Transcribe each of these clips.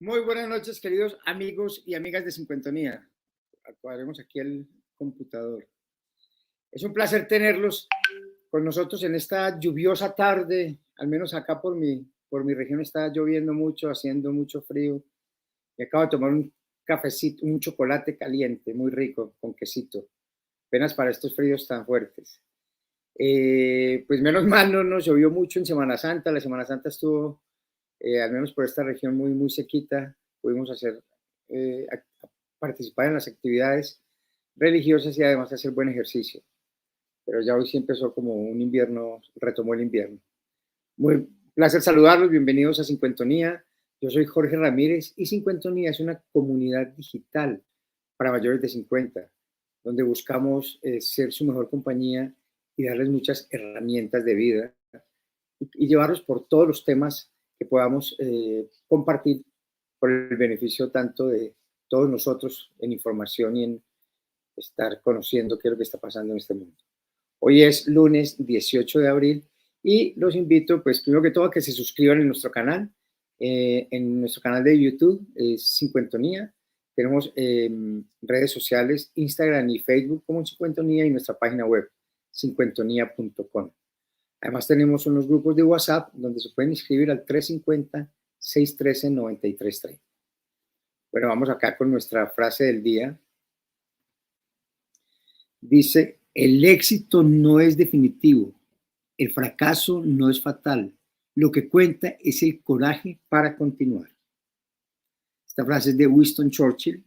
Muy buenas noches, queridos amigos y amigas de Cincuentonía. Acuadremos aquí el computador. Es un placer tenerlos con nosotros en esta lluviosa tarde, al menos acá por mi región está lloviendo mucho, haciendo mucho frío. Y acabo de tomar un cafecito, un chocolate caliente, muy rico, con quesito, apenas para estos fríos tan fuertes. Pues menos mal no nos llovió mucho en Semana Santa. La Semana Santa estuvo al menos por esta región, muy sequita. Pudimos participar en las actividades religiosas y además hacer buen ejercicio. Pero ya hoy sí empezó como un invierno, retomó el invierno. Muy placer saludarlos, bienvenidos a Cincuentonía. Yo soy Jorge Ramírez y Cincuentonía es una comunidad digital para mayores de 50, donde buscamos ser su mejor compañía y darles muchas herramientas de vida y llevarlos por todos los temas que podamos compartir por el beneficio tanto de todos nosotros en información y en estar conociendo qué es lo que está pasando en este mundo. Hoy es lunes 18 de abril y los invito, pues primero que todo, a que se suscriban en nuestro canal de YouTube, es Cincuentonía. Tenemos redes sociales, Instagram y Facebook como Cincuentonía y nuestra página web, cincuentonía.com. Además tenemos unos grupos de WhatsApp donde se pueden inscribir al 350-613-9330. Bueno, vamos acá con nuestra frase del día. Dice, el éxito no es definitivo, el fracaso no es fatal, lo que cuenta es el coraje para continuar. Esta frase es de Winston Churchill.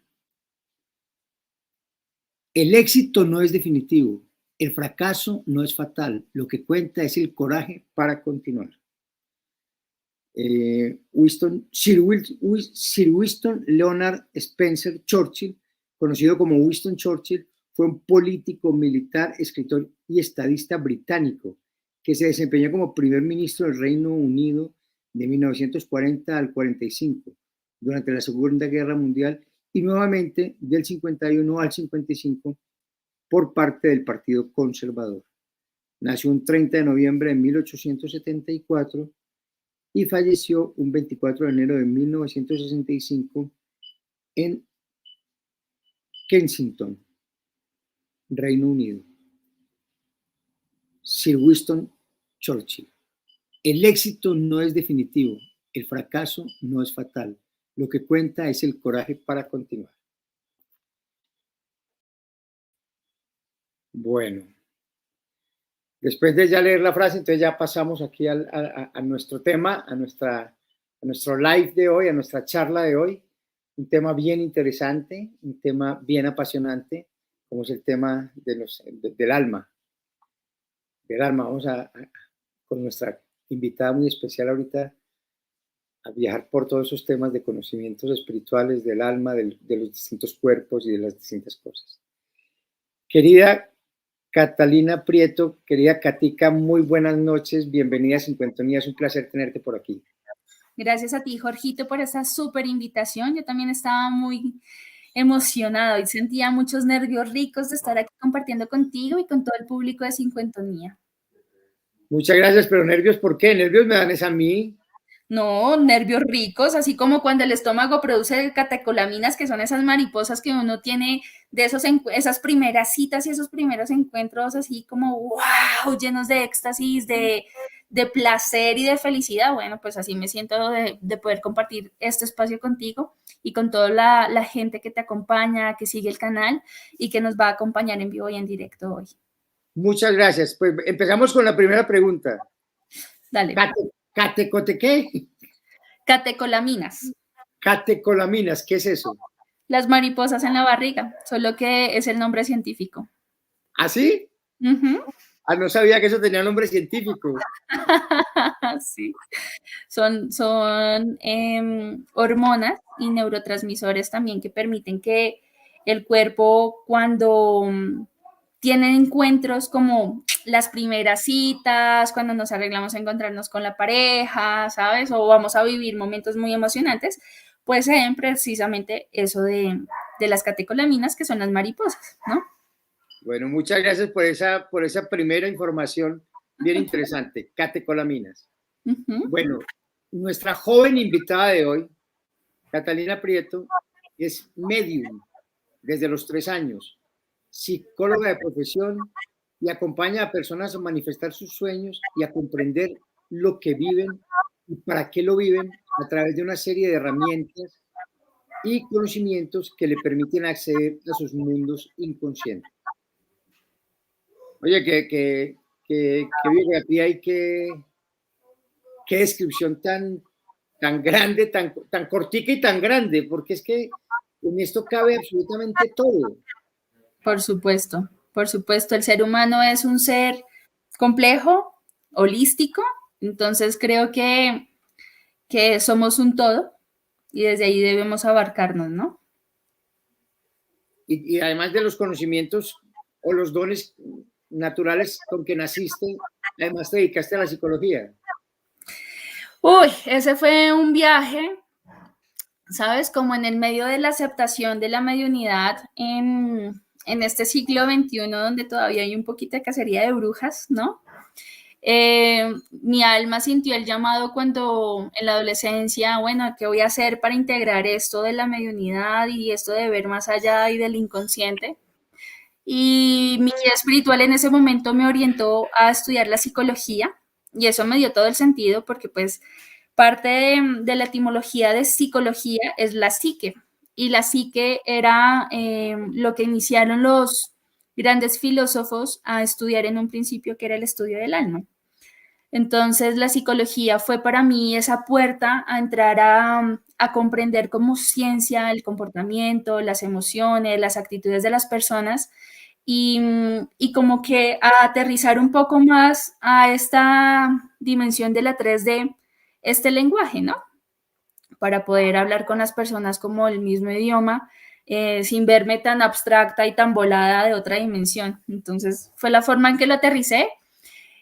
El éxito no es definitivo, el fracaso no es fatal, lo que cuenta es el coraje para continuar. Sir Winston Leonard Spencer Churchill, conocido como Winston Churchill, fue un político, militar, escritor y estadista británico que se desempeñó como primer ministro del Reino Unido de 1940 al 45 durante la Segunda Guerra Mundial y nuevamente del 51 al 55 por parte del Partido Conservador. Nació un 30 de noviembre de 1874 y falleció un 24 de enero de 1965 en Kensington, Reino Unido. Sir Winston Churchill. El éxito no es definitivo, el fracaso no es fatal. Lo que cuenta es el coraje para continuar. Bueno, después de ya leer la frase, entonces ya pasamos aquí a nuestro tema, a nuestro live de hoy, a nuestra charla de hoy. Un tema bien interesante, un tema bien apasionante, como es el tema del alma. Del alma, vamos con nuestra invitada muy especial ahorita a viajar por todos esos temas de conocimientos espirituales del alma, de los distintos cuerpos y de las distintas cosas. Querida Catalina Prieto, querida Katica, muy buenas noches, bienvenida a Cincuentonía, es un placer tenerte por aquí. Gracias a ti, Jorgito, por esa súper invitación. Yo también estaba muy emocionada y sentía muchos nervios ricos de estar aquí compartiendo contigo y con todo el público de Cincuentonía. Muchas gracias, pero nervios, ¿por qué? Nervios me dan es a mí. No, nervios ricos, así como cuando el estómago produce catecolaminas, que son esas mariposas que uno tiene de esas primeras citas y esos primeros encuentros así como wow, llenos de éxtasis, de placer y de felicidad. Bueno, pues así me siento de poder compartir este espacio contigo y con toda la gente que te acompaña, que sigue el canal y que nos va a acompañar en vivo y en directo hoy. Muchas gracias. Pues empezamos con la primera pregunta. Dale. ¿Qué? Catecolaminas. Catecolaminas, ¿qué es eso? Las mariposas en la barriga, solo que es el nombre científico. ¿Ah, sí? Ah, no sabía que eso tenía nombre científico. Sí. Son hormonas y neurotransmisores también que permiten que el cuerpo, cuando tiene encuentros como las primeras citas, cuando nos arreglamos a encontrarnos con la pareja, ¿sabes? O vamos a vivir momentos muy emocionantes, pues se den precisamente eso de las catecolaminas, que son las mariposas, ¿no? Bueno, muchas gracias por esa primera información bien interesante, catecolaminas. Bueno, nuestra joven invitada de hoy Catalina Prieto es medium desde los 3 años, psicóloga de profesión y acompaña a personas a manifestar sus sueños y a comprender lo que viven y para qué lo viven a través de una serie de herramientas y conocimientos que le permiten acceder a sus mundos inconscientes. Oye, qué biografía y qué descripción tan grande, tan cortica y tan grande, porque es que en esto cabe absolutamente todo. Por supuesto, por supuesto. El ser humano es un ser complejo, holístico, entonces creo que somos un todo y desde ahí debemos abarcarnos, ¿no? Y además de los conocimientos o los dones naturales con que naciste, además te dedicaste a la psicología. Uy, ese fue un viaje, ¿sabes? Como en el medio de la aceptación de la mediunidad en este siglo XXI, donde todavía hay un poquito de cacería de brujas, ¿no? Mi alma sintió el llamado cuando en la adolescencia, bueno, ¿qué voy a hacer para integrar esto de la mediunidad y esto de ver más allá y del inconsciente? Y mi guía espiritual en ese momento me orientó a estudiar la psicología y eso me dio todo el sentido porque pues parte de la etimología de psicología es la psique y la psique era lo que iniciaron los grandes filósofos a estudiar en un principio, que era el estudio del alma. Entonces la psicología fue para mí esa puerta a entrar a comprender como ciencia el comportamiento, las emociones, las actitudes de las personas y como que a aterrizar un poco más a esta dimensión de la 3D, este lenguaje, ¿no? Para poder hablar con las personas como el mismo idioma, sin verme tan abstracta y tan volada de otra dimensión. Entonces fue la forma en que lo aterricé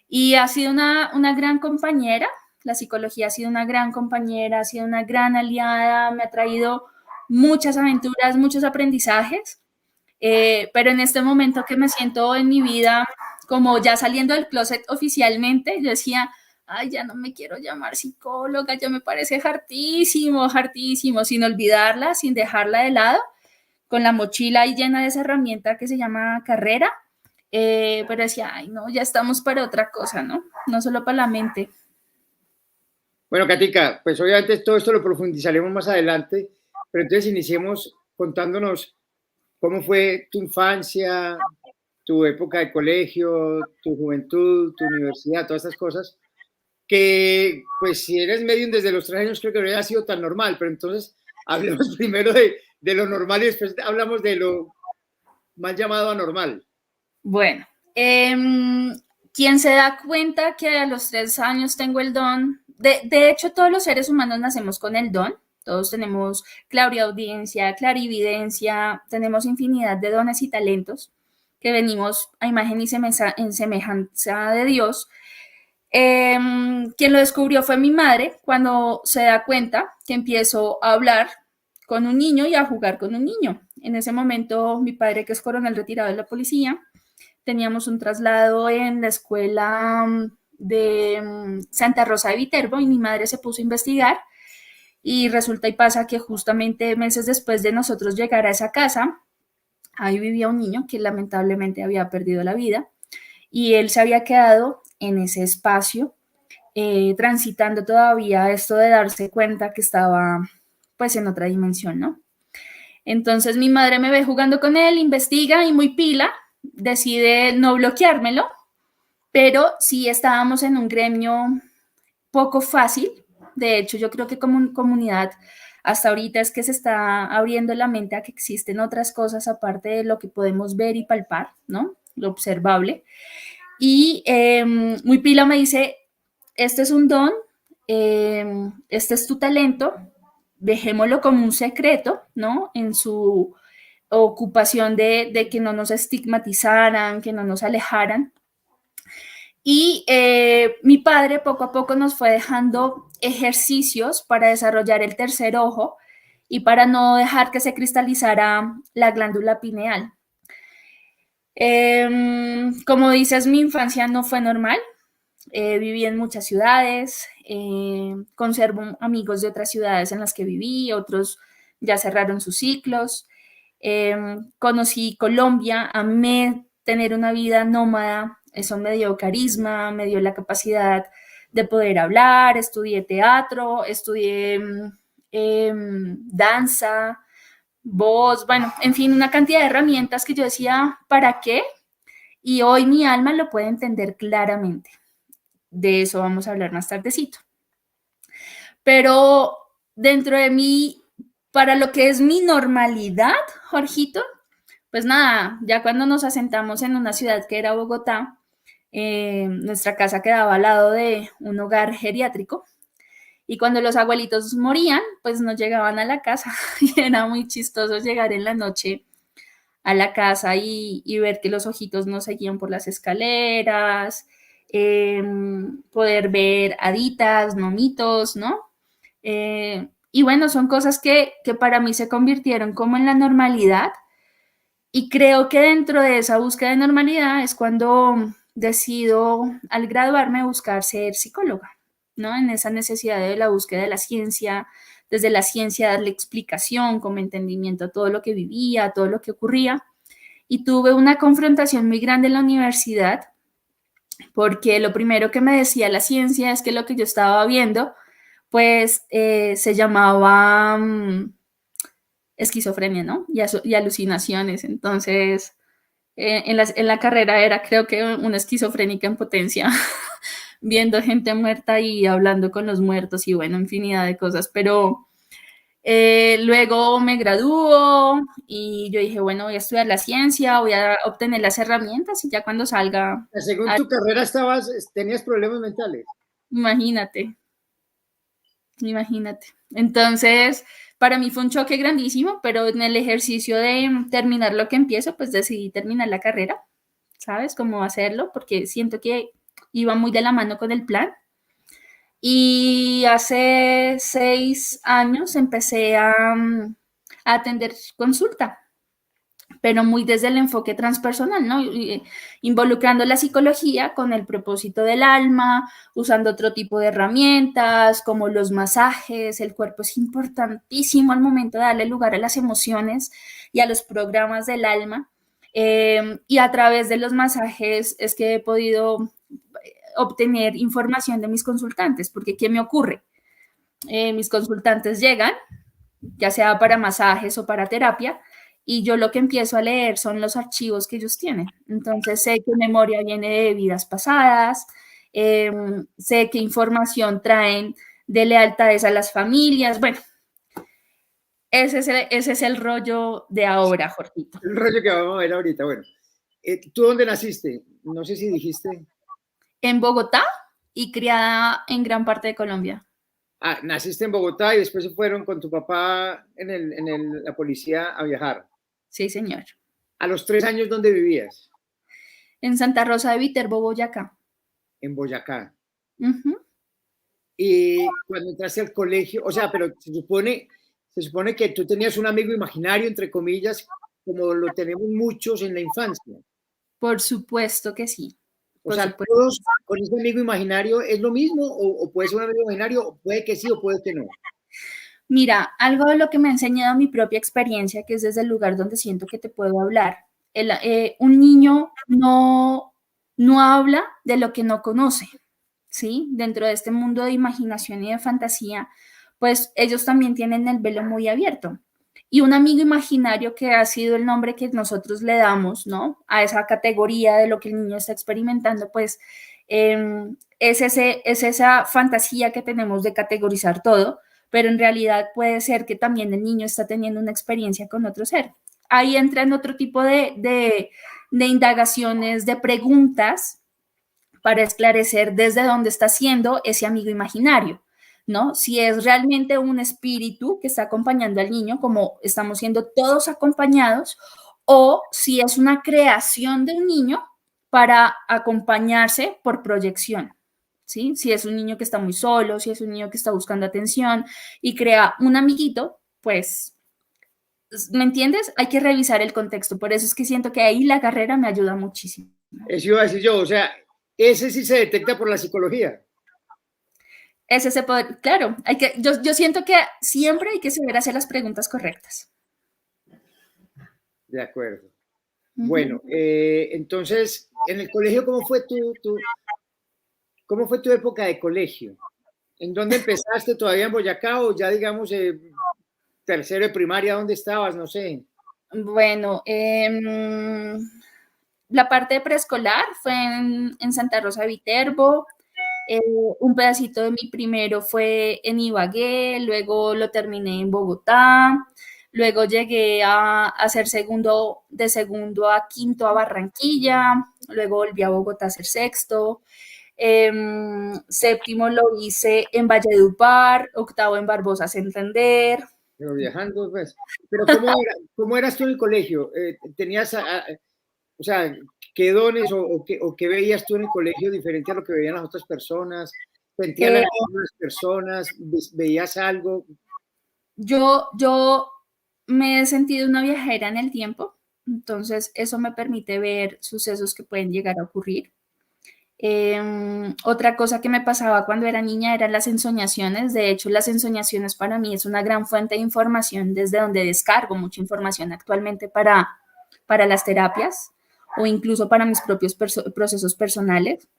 y ha sido una gran compañera. La psicología ha sido una gran compañera, ha sido una gran aliada, me ha traído muchas aventuras, muchos aprendizajes. Pero en este momento que me siento en mi vida como ya saliendo del closet oficialmente, yo decía, ay, ya no me quiero llamar psicóloga, ya me parece hartísimo, hartísimo, sin olvidarla, sin dejarla de lado, con la mochila ahí llena de esa herramienta que se llama carrera, pero decía, ay, no, ya estamos para otra cosa, ¿no? No solo para la mente. Bueno, Katica, pues obviamente todo esto lo profundizaremos más adelante, pero entonces iniciemos contándonos cómo fue tu infancia, tu época de colegio, tu juventud, tu universidad, todas estas cosas, que pues si eres medium desde los 3 años creo que no hubiera sido tan normal, pero entonces hablemos primero de lo normal y después hablamos de lo más llamado anormal. Bueno, quien se da cuenta que a los 3 años tengo el don, de hecho todos los seres humanos nacemos con el don, todos tenemos clariaudiencia, clarividencia, tenemos infinidad de dones y talentos que venimos a imagen y semejanza de Dios. Quien lo descubrió fue mi madre cuando se da cuenta que empiezo a hablar con un niño y a jugar con un niño. En ese momento mi padre, que es coronel retirado de la policía, teníamos un traslado en la escuela de Santa Rosa de Viterbo y mi madre se puso a investigar y resulta y pasa que justamente meses después de nosotros llegar a esa casa, ahí vivía un niño que lamentablemente había perdido la vida y él se había quedado en ese espacio transitando todavía esto de darse cuenta que estaba pues en otra dimensión, ¿no? Entonces mi madre me ve jugando con él, investiga y muy pila, decide no bloqueármelo, pero sí estábamos en un gremio poco fácil. De hecho, yo creo que como comunidad hasta ahorita es que se está abriendo la mente a que existen otras cosas aparte de lo que podemos ver y palpar, ¿no? Lo observable. Y muy pila me dice, este es un don, este es tu talento, dejémoslo como un secreto, ¿no? En su ocupación de que no nos estigmatizaran, que no nos alejaran. Y mi padre poco a poco nos fue dejando ejercicios para desarrollar el tercer ojo y para no dejar que se cristalizara la glándula pineal. Como dices, mi infancia no fue normal. viví en muchas ciudades, conservo amigos de otras ciudades en las que viví, otros ya cerraron sus ciclos. Conocí Colombia, amé tener una vida nómada, eso me dio carisma, me dio la capacidad de poder hablar, estudié teatro, estudié danza, voz, bueno, en fin, una cantidad de herramientas que yo decía, ¿para qué? Y hoy mi alma lo puede entender claramente. De eso vamos a hablar más tardecito. Pero dentro de mí, para lo que es mi normalidad, Jorgito, pues nada, ya cuando nos asentamos en una ciudad que era Bogotá, nuestra casa quedaba al lado de un hogar geriátrico y cuando los abuelitos morían, pues no llegaban a la casa y era muy chistoso llegar en la noche a la casa y ver que los ojitos no seguían por las escaleras, poder ver haditas, nomitos, ¿no? Y bueno, son cosas que para mí se convirtieron como en la normalidad y creo que dentro de esa búsqueda de normalidad es cuando decido al graduarme buscar ser psicóloga, ¿no? En esa necesidad de la búsqueda de la ciencia, desde la ciencia darle explicación, como entendimiento a todo lo que vivía, a todo lo que ocurría. Y tuve una confrontación muy grande en la universidad porque lo primero que me decía la ciencia es que lo que yo estaba viendo, pues se llamaba esquizofrenia, ¿no? Y alucinaciones. Entonces, en la carrera era creo que una esquizofrénica en potencia, viendo gente muerta y hablando con los muertos y bueno, infinidad de cosas, pero luego me graduó y yo dije, bueno, voy a estudiar la ciencia, voy a obtener las herramientas y ya cuando salga, Según tu carrera tenías problemas mentales. imagínate, imagínate. Entonces, para mí fue un choque grandísimo, pero en el ejercicio de terminar lo que empiezo, pues decidí terminar la carrera, ¿sabes? Cómo hacerlo, porque siento que iba muy de la mano con el plan. Y hace 6 años empecé a atender consulta, pero muy desde el enfoque transpersonal, ¿no? Involucrando la psicología con el propósito del alma, usando otro tipo de herramientas como los masajes. El cuerpo es importantísimo al momento de darle lugar a las emociones y a los programas del alma. Y a través de los masajes es que he podido obtener información de mis consultantes, porque ¿qué me ocurre? Mis consultantes llegan, ya sea para masajes o para terapia, y yo lo que empiezo a leer son los archivos que ellos tienen. Entonces sé qué memoria viene de vidas pasadas, sé qué información traen de lealtades a las familias. Bueno, ese es el rollo de ahora, Jorgito. El rollo que vamos a ver ahorita. Bueno, ¿tú dónde naciste? No sé si dijiste. En Bogotá y criada en gran parte de Colombia. Ah, naciste en Bogotá y después se fueron con tu papá la policía a viajar. Sí, señor. ¿A los 3 años dónde vivías? En Santa Rosa de Viterbo, Boyacá. En Boyacá. Uh-huh. Y cuando entraste al colegio, o sea, pero se supone que tú tenías un amigo imaginario, entre comillas, como lo tenemos muchos en la infancia. Por supuesto que sí. O sea, todos con ese amigo imaginario es lo mismo, o puede ser un amigo imaginario, o puede que sí, o puede que no. Mira, algo de lo que me ha enseñado mi propia experiencia, que es desde el lugar donde siento que te puedo hablar. Un niño no habla de lo que no conoce, ¿sí? Dentro de este mundo de imaginación y de fantasía, pues ellos también tienen el velo muy abierto. Y un amigo imaginario que ha sido el nombre que nosotros le damos, ¿no? A esa categoría de lo que el niño está experimentando, pues es esa fantasía que tenemos de categorizar todo, pero en realidad puede ser que también el niño está teniendo una experiencia con otro ser. Ahí entran otro tipo de indagaciones, de preguntas para esclarecer desde dónde está siendo ese amigo imaginario, ¿no? Si es realmente un espíritu que está acompañando al niño, como estamos siendo todos acompañados, o si es una creación de un niño para acompañarse por proyección. ¿Sí? Si es un niño que está muy solo, si es un niño que está buscando atención y crea un amiguito, pues, ¿me entiendes? Hay que revisar el contexto. Por eso es que siento que ahí la carrera me ayuda muchísimo. Eso iba a decir yo, o sea, Ese sí se detecta por la psicología. Ese se puede, claro, yo siento que siempre hay que saber hacer las preguntas correctas. De acuerdo. Ujú. Bueno, entonces, en el colegio, ¿cómo fue tu época de colegio? ¿En dónde empezaste? ¿Todavía en Boyacá o ya, digamos, tercero de primaria? ¿Dónde estabas? No sé. Bueno, la parte de preescolar fue en Santa Rosa de Viterbo. Un pedacito de mi primero fue en Ibagué, luego lo terminé en Bogotá, luego llegué a hacer de segundo a quinto a Barranquilla, luego volví a Bogotá a hacer sexto, séptimo lo hice en Valledupar, octavo en Barbosa Santander. Pero viajando, pues. Pero ¿cómo eras tú en el colegio? ¿Tenías, o sea, qué dones o qué veías tú en el colegio diferente a lo que veían las otras personas? ¿Sentían a Eh, las personas? ¿Veías algo? yo me he sentido una viajera en el tiempo, entonces eso me permite ver sucesos que pueden llegar a ocurrir. Otra cosa que me pasaba cuando era niña eran las ensoñaciones. De hecho, las ensoñaciones para mí es una gran fuente de información desde donde descargo mucha información actualmente para las terapias o incluso para mis propios procesos personales.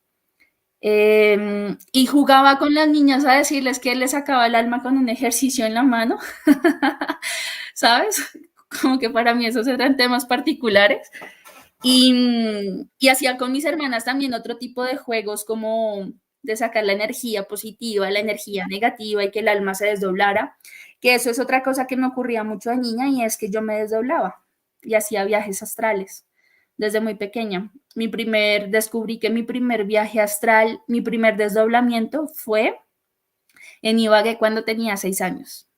Y jugaba con las niñas a decirles que les sacaba el alma con un ejercicio en la mano, ¿sabes? Como que para mí esos eran temas particulares. Y hacía con mis hermanas también otro tipo de juegos como de sacar la energía positiva, la energía negativa y que el alma se desdoblara, que eso es otra cosa que me ocurría mucho de niña y es que yo me desdoblaba y hacía viajes astrales desde muy pequeña. Descubrí que mi primer viaje astral, mi primer desdoblamiento fue en Ibagué cuando tenía 6 años.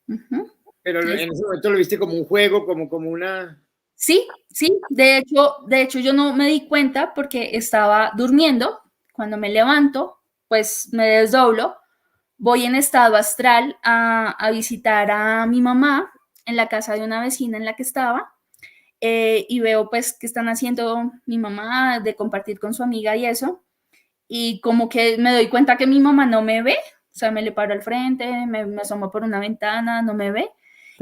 Uh-huh. Pero en ese momento lo viste como un juego, como una... Sí, sí, de hecho yo no me di cuenta porque estaba durmiendo. Cuando me levanto, pues me desdoblo, voy en estado astral a visitar a mi mamá en la casa de una vecina en la que estaba y veo pues que están haciendo mi mamá de compartir con su amiga y eso, y como que me doy cuenta que mi mamá no me ve, o sea, me le paro al frente, me asomo por una ventana, no me ve,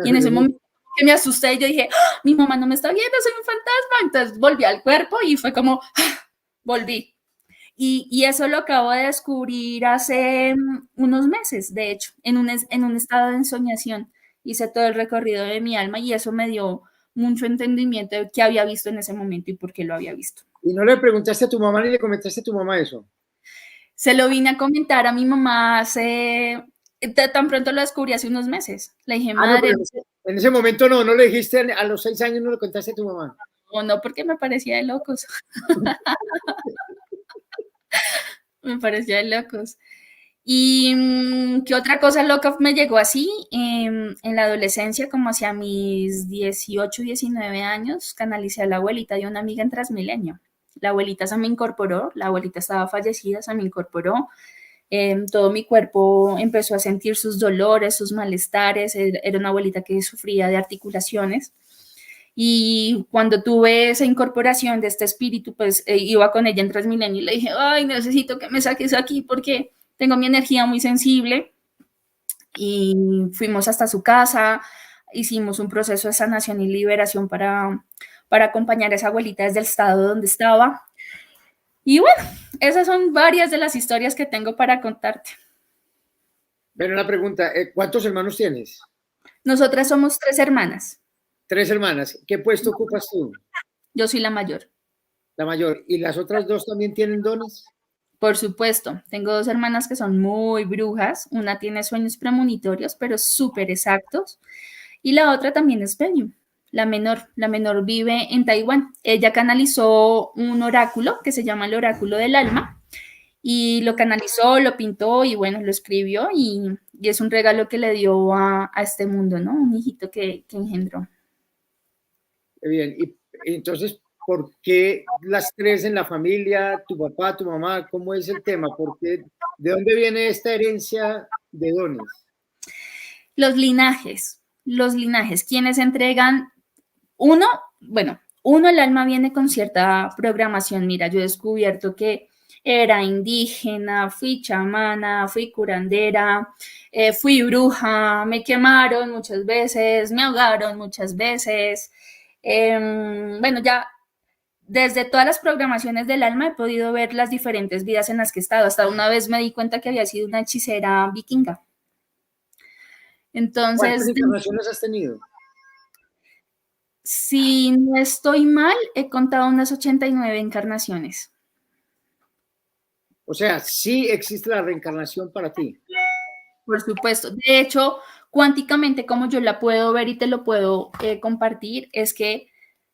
y en ese momento que me asusté, yo dije, ¡ah! Mi mamá no me está viendo, soy un fantasma, entonces volví al cuerpo y fue como, ¡ah! Volví. Y eso lo acabo de descubrir hace unos meses, de hecho, en un estado de ensoñación. Hice todo el recorrido de mi alma y eso me dio mucho entendimiento de qué había visto en ese momento y por qué lo había visto. ¿Y no le preguntaste a tu mamá ni le comentaste a tu mamá eso? Se lo vine a comentar a mi mamá tan pronto lo descubrí hace unos meses. Le dije, Ah, no, madre, pero en ese momento no le dijiste, a los 6 años no le contaste a tu mamá. o no, porque me parecía de locos. Me parecía de locos. ¿Y qué otra cosa loca me llegó así? En la adolescencia, como hacia mis 18, 19 años, canalicé a la abuelita de una amiga en Transmilenio. La abuelita se me incorporó, la abuelita estaba fallecida, se me incorporó. Todo mi cuerpo empezó a sentir sus dolores, sus malestares. Era una abuelita que sufría de articulaciones. Y cuando tuve esa incorporación de este espíritu, pues iba con ella en Transmilenio y le dije, ay, necesito que me saques aquí porque tengo mi energía muy sensible. Y fuimos hasta su casa, hicimos un proceso de sanación y liberación para acompañar a esa abuelita desde el estado donde estaba. Y bueno, esas son varias de las historias que tengo para contarte. Pero una pregunta, ¿cuántos hermanos tienes? Nosotras somos 3 hermanas. 3 hermanas. ¿Qué puesto ocupas tú? Yo soy la mayor. La mayor. ¿Y las otras dos también tienen dones? Por supuesto, tengo 2 hermanas que son muy brujas. Una tiene sueños premonitorios, pero súper exactos. Y la otra también es medium. La menor vive en Taiwán. Ella canalizó un oráculo que se llama el oráculo del alma y lo canalizó, lo pintó y bueno, lo escribió y es un regalo que le dio a este mundo, ¿no? Un hijito que engendró. Bien. Y entonces, ¿por qué las tres en la familia, tu papá, tu mamá? ¿Cómo es el tema? ¿De dónde viene esta herencia de dones? Los linajes, quienes entregan uno, bueno, uno, el alma viene con cierta programación. Mira, yo he descubierto que era indígena, fui chamana, fui curandera, fui bruja, me quemaron muchas veces, me ahogaron muchas veces. Bueno, ya desde todas las programaciones del alma he podido ver las diferentes vidas en las que he estado. Hasta una vez me di cuenta que había sido una hechicera vikinga. ¿Cuántas Entonces, encarnaciones has tenido? si no estoy mal, he contado unas 89 encarnaciones. O sea, sí existe la reencarnación para ti. Por supuesto. De hecho, cuánticamente, como yo la puedo ver y te lo puedo compartir, es que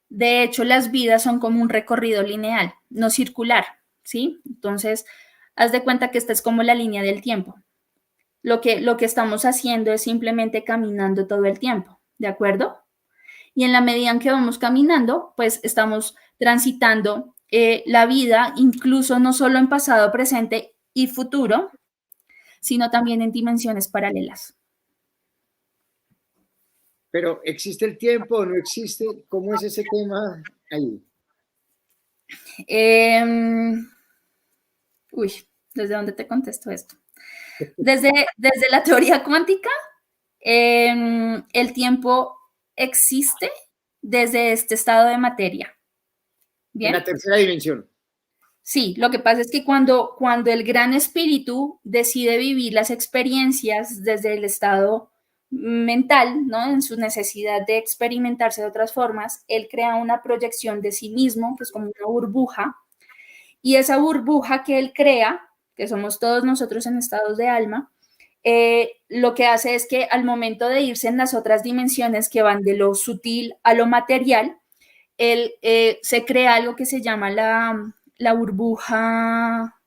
de hecho las vidas son como un recorrido lineal, no circular, ¿sí? Entonces, haz de cuenta que esta es como la línea del tiempo. Lo que estamos haciendo es simplemente caminando todo el tiempo, ¿de acuerdo? Y en la medida en que vamos caminando, pues estamos transitando la vida, incluso no solo en pasado, presente y futuro, sino también en dimensiones paralelas. Pero ¿existe el tiempo o no existe? ¿Cómo es ese tema ahí? Eh, uy, ¿desde dónde te contesto esto? Desde la teoría cuántica, el tiempo existe desde este estado de materia. En la ¿Bien? tercera dimensión. Sí, lo que pasa es que cuando el gran espíritu decide vivir las experiencias desde el estado mental, ¿no? En su necesidad de experimentarse de otras formas, él crea una proyección de sí mismo, que es como una burbuja, y esa burbuja que él crea, que somos todos nosotros en estados de alma, lo que hace es que al momento de irse en las otras dimensiones que van de lo sutil a lo material, él se crea algo que se llama la burbuja,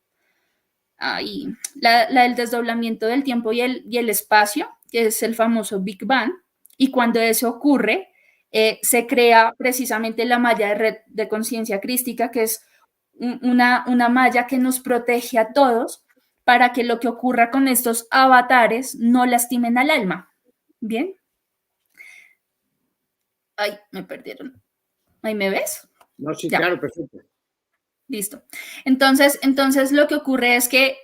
la del desdoblamiento del tiempo y el espacio, que es el famoso Big Bang, y cuando eso ocurre, se crea precisamente la malla de red de conciencia crística, que es una malla que nos protege a todos para que lo que ocurra con estos avatares no lastimen al alma. ¿Bien? Ay, me perdieron. ¿Ahí me ves? No, sí, Ya. claro, perfecto. Listo. Entonces lo que ocurre es que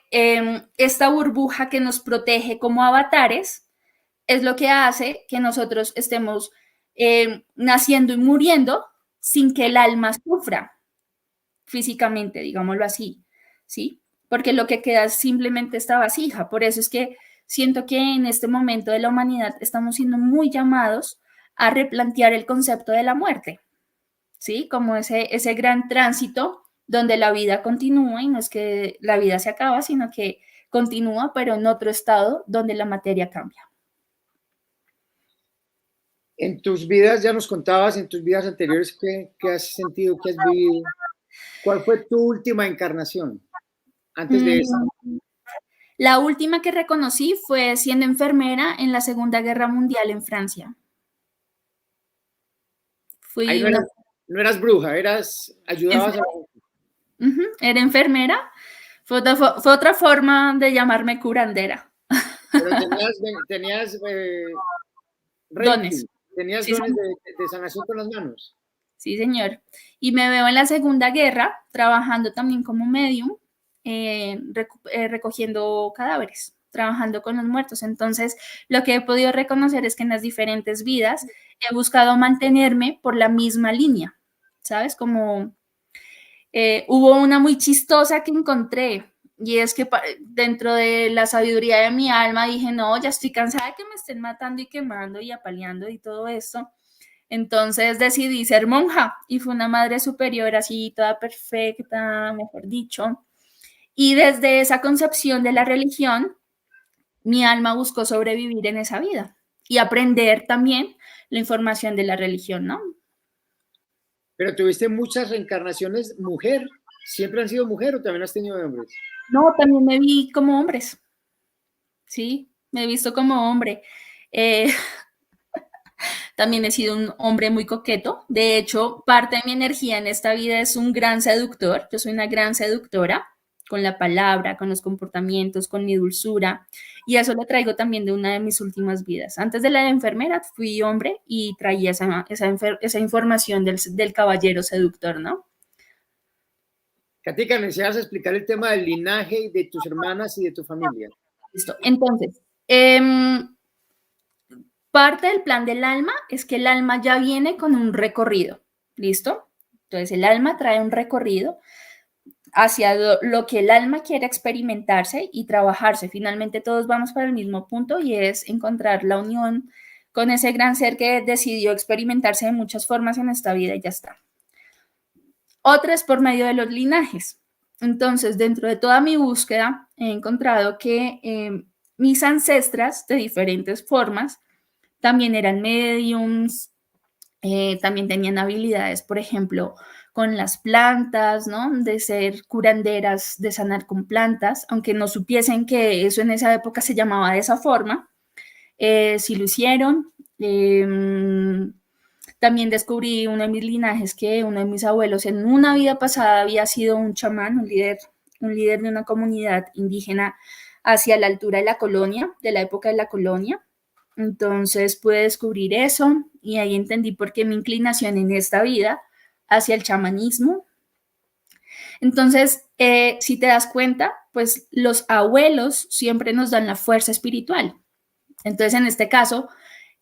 esta burbuja que nos protege como avatares es lo que hace que nosotros estemos naciendo y muriendo sin que el alma sufra físicamente, digámoslo así, ¿sí? Porque lo que queda es simplemente esta vasija. Por eso es que siento que en este momento de la humanidad estamos siendo muy llamados a replantear el concepto de la muerte, ¿sí? Como ese gran tránsito donde la vida continúa y no es que la vida se acaba, sino que continúa, pero en otro estado donde la materia cambia. En tus vidas, ya nos contabas, en tus vidas anteriores, ¿qué has sentido, qué has vivido? ¿Cuál fue tu última encarnación antes de esta? Mm, La última que reconocí fue siendo enfermera en la Segunda Guerra Mundial en Francia. Ahí Fui no una, eras, no eras bruja, ayudabas a la gente. era enfermera. Fue otra forma de llamarme curandera. Pero tenías Dones. Reiki, tenías Sí, dones señor. de sanación con las manos. Sí, señor. Y me veo en la Segunda Guerra trabajando también como medium, recogiendo cadáveres, trabajando con los muertos. Entonces, lo que he podido reconocer es que en las diferentes vidas he buscado mantenerme por la misma línea, ¿sabes? Como hubo una muy chistosa que encontré y es que dentro de la sabiduría de mi alma dije, no, ya estoy cansada de que me estén matando y quemando y apaleando y todo esto. Entonces decidí ser monja y fue una madre superior así, toda perfecta, mejor dicho. Y desde esa concepción de la religión, mi alma buscó sobrevivir en esa vida y aprender también la información de la religión, ¿no? Pero tuviste muchas reencarnaciones mujer. ¿Siempre han sido mujer o también has tenido de hombres? No, también me vi como hombres, ¿sí? Me he visto como hombre. Eh, También he sido un hombre muy coqueto. De hecho, parte de mi energía en esta vida es un gran seductor. Yo soy una gran seductora. con la palabra, con los comportamientos, con mi dulzura. Y eso lo traigo también de una de mis últimas vidas. Antes de la de enfermera fui hombre y traía esa información del caballero seductor, ¿no? Katica, necesitas explicar el tema del linaje y de tus hermanas y de tu familia. Listo. Entonces, parte del plan del alma es que el alma ya viene con un recorrido, ¿listo? Entonces, el alma trae un recorrido hacia lo que el alma quiere experimentarse y trabajarse. Finalmente todos vamos para el mismo punto y es encontrar la unión con ese gran ser que decidió experimentarse de muchas formas en esta vida y ya está. Otra es por medio de los linajes. Entonces, dentro de toda mi búsqueda, he encontrado que mis ancestras, de diferentes formas, también eran mediums, también tenían habilidades, por ejemplo, con las plantas, ¿no? De ser curanderas, de sanar con plantas, aunque no supiesen que eso en esa época se llamaba de esa forma, sí lo hicieron. También descubrí uno de mis linajes que uno de mis abuelos en una vida pasada había sido un chamán, un líder de una comunidad indígena hacia la altura de la colonia, de la época de la colonia. Entonces pude descubrir eso y ahí entendí por qué mi inclinación en esta vida hacia el chamanismo. Entonces, si te das cuenta, pues los abuelos siempre nos dan la fuerza espiritual. Entonces, en este caso,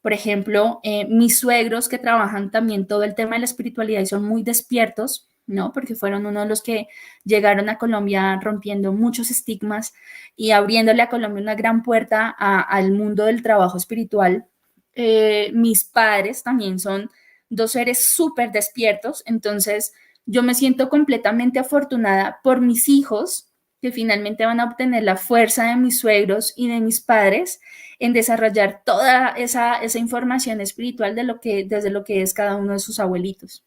por ejemplo, mis suegros que trabajan también todo el tema de la espiritualidad y son muy despiertos, ¿no? Porque fueron uno de los que llegaron a Colombia rompiendo muchos estigmas y abriéndole a Colombia una gran puerta al mundo del trabajo espiritual. Mis padres también son dos seres súper despiertos, entonces yo me siento completamente afortunada por mis hijos que finalmente van a obtener la fuerza de mis suegros y de mis padres en desarrollar toda esa información espiritual desde lo que es cada uno de sus abuelitos.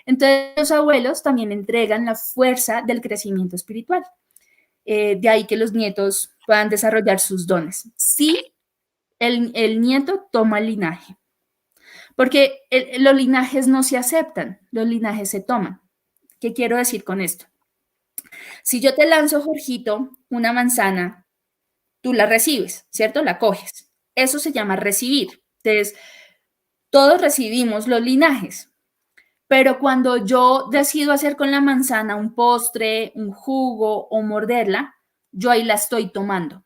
Entonces, los abuelos también entregan la fuerza del crecimiento espiritual. De ahí que los nietos puedan desarrollar sus dones. Sí, el nieto toma el linaje, porque los linajes no se aceptan, los linajes se toman. ¿Qué quiero decir con esto? Si yo te lanzo, Jorgito, una manzana, tú la recibes, ¿cierto? La coges. Eso se llama recibir. Entonces, todos recibimos los linajes, pero cuando yo decido hacer con la manzana un postre, un jugo o morderla, yo ahí la estoy tomando.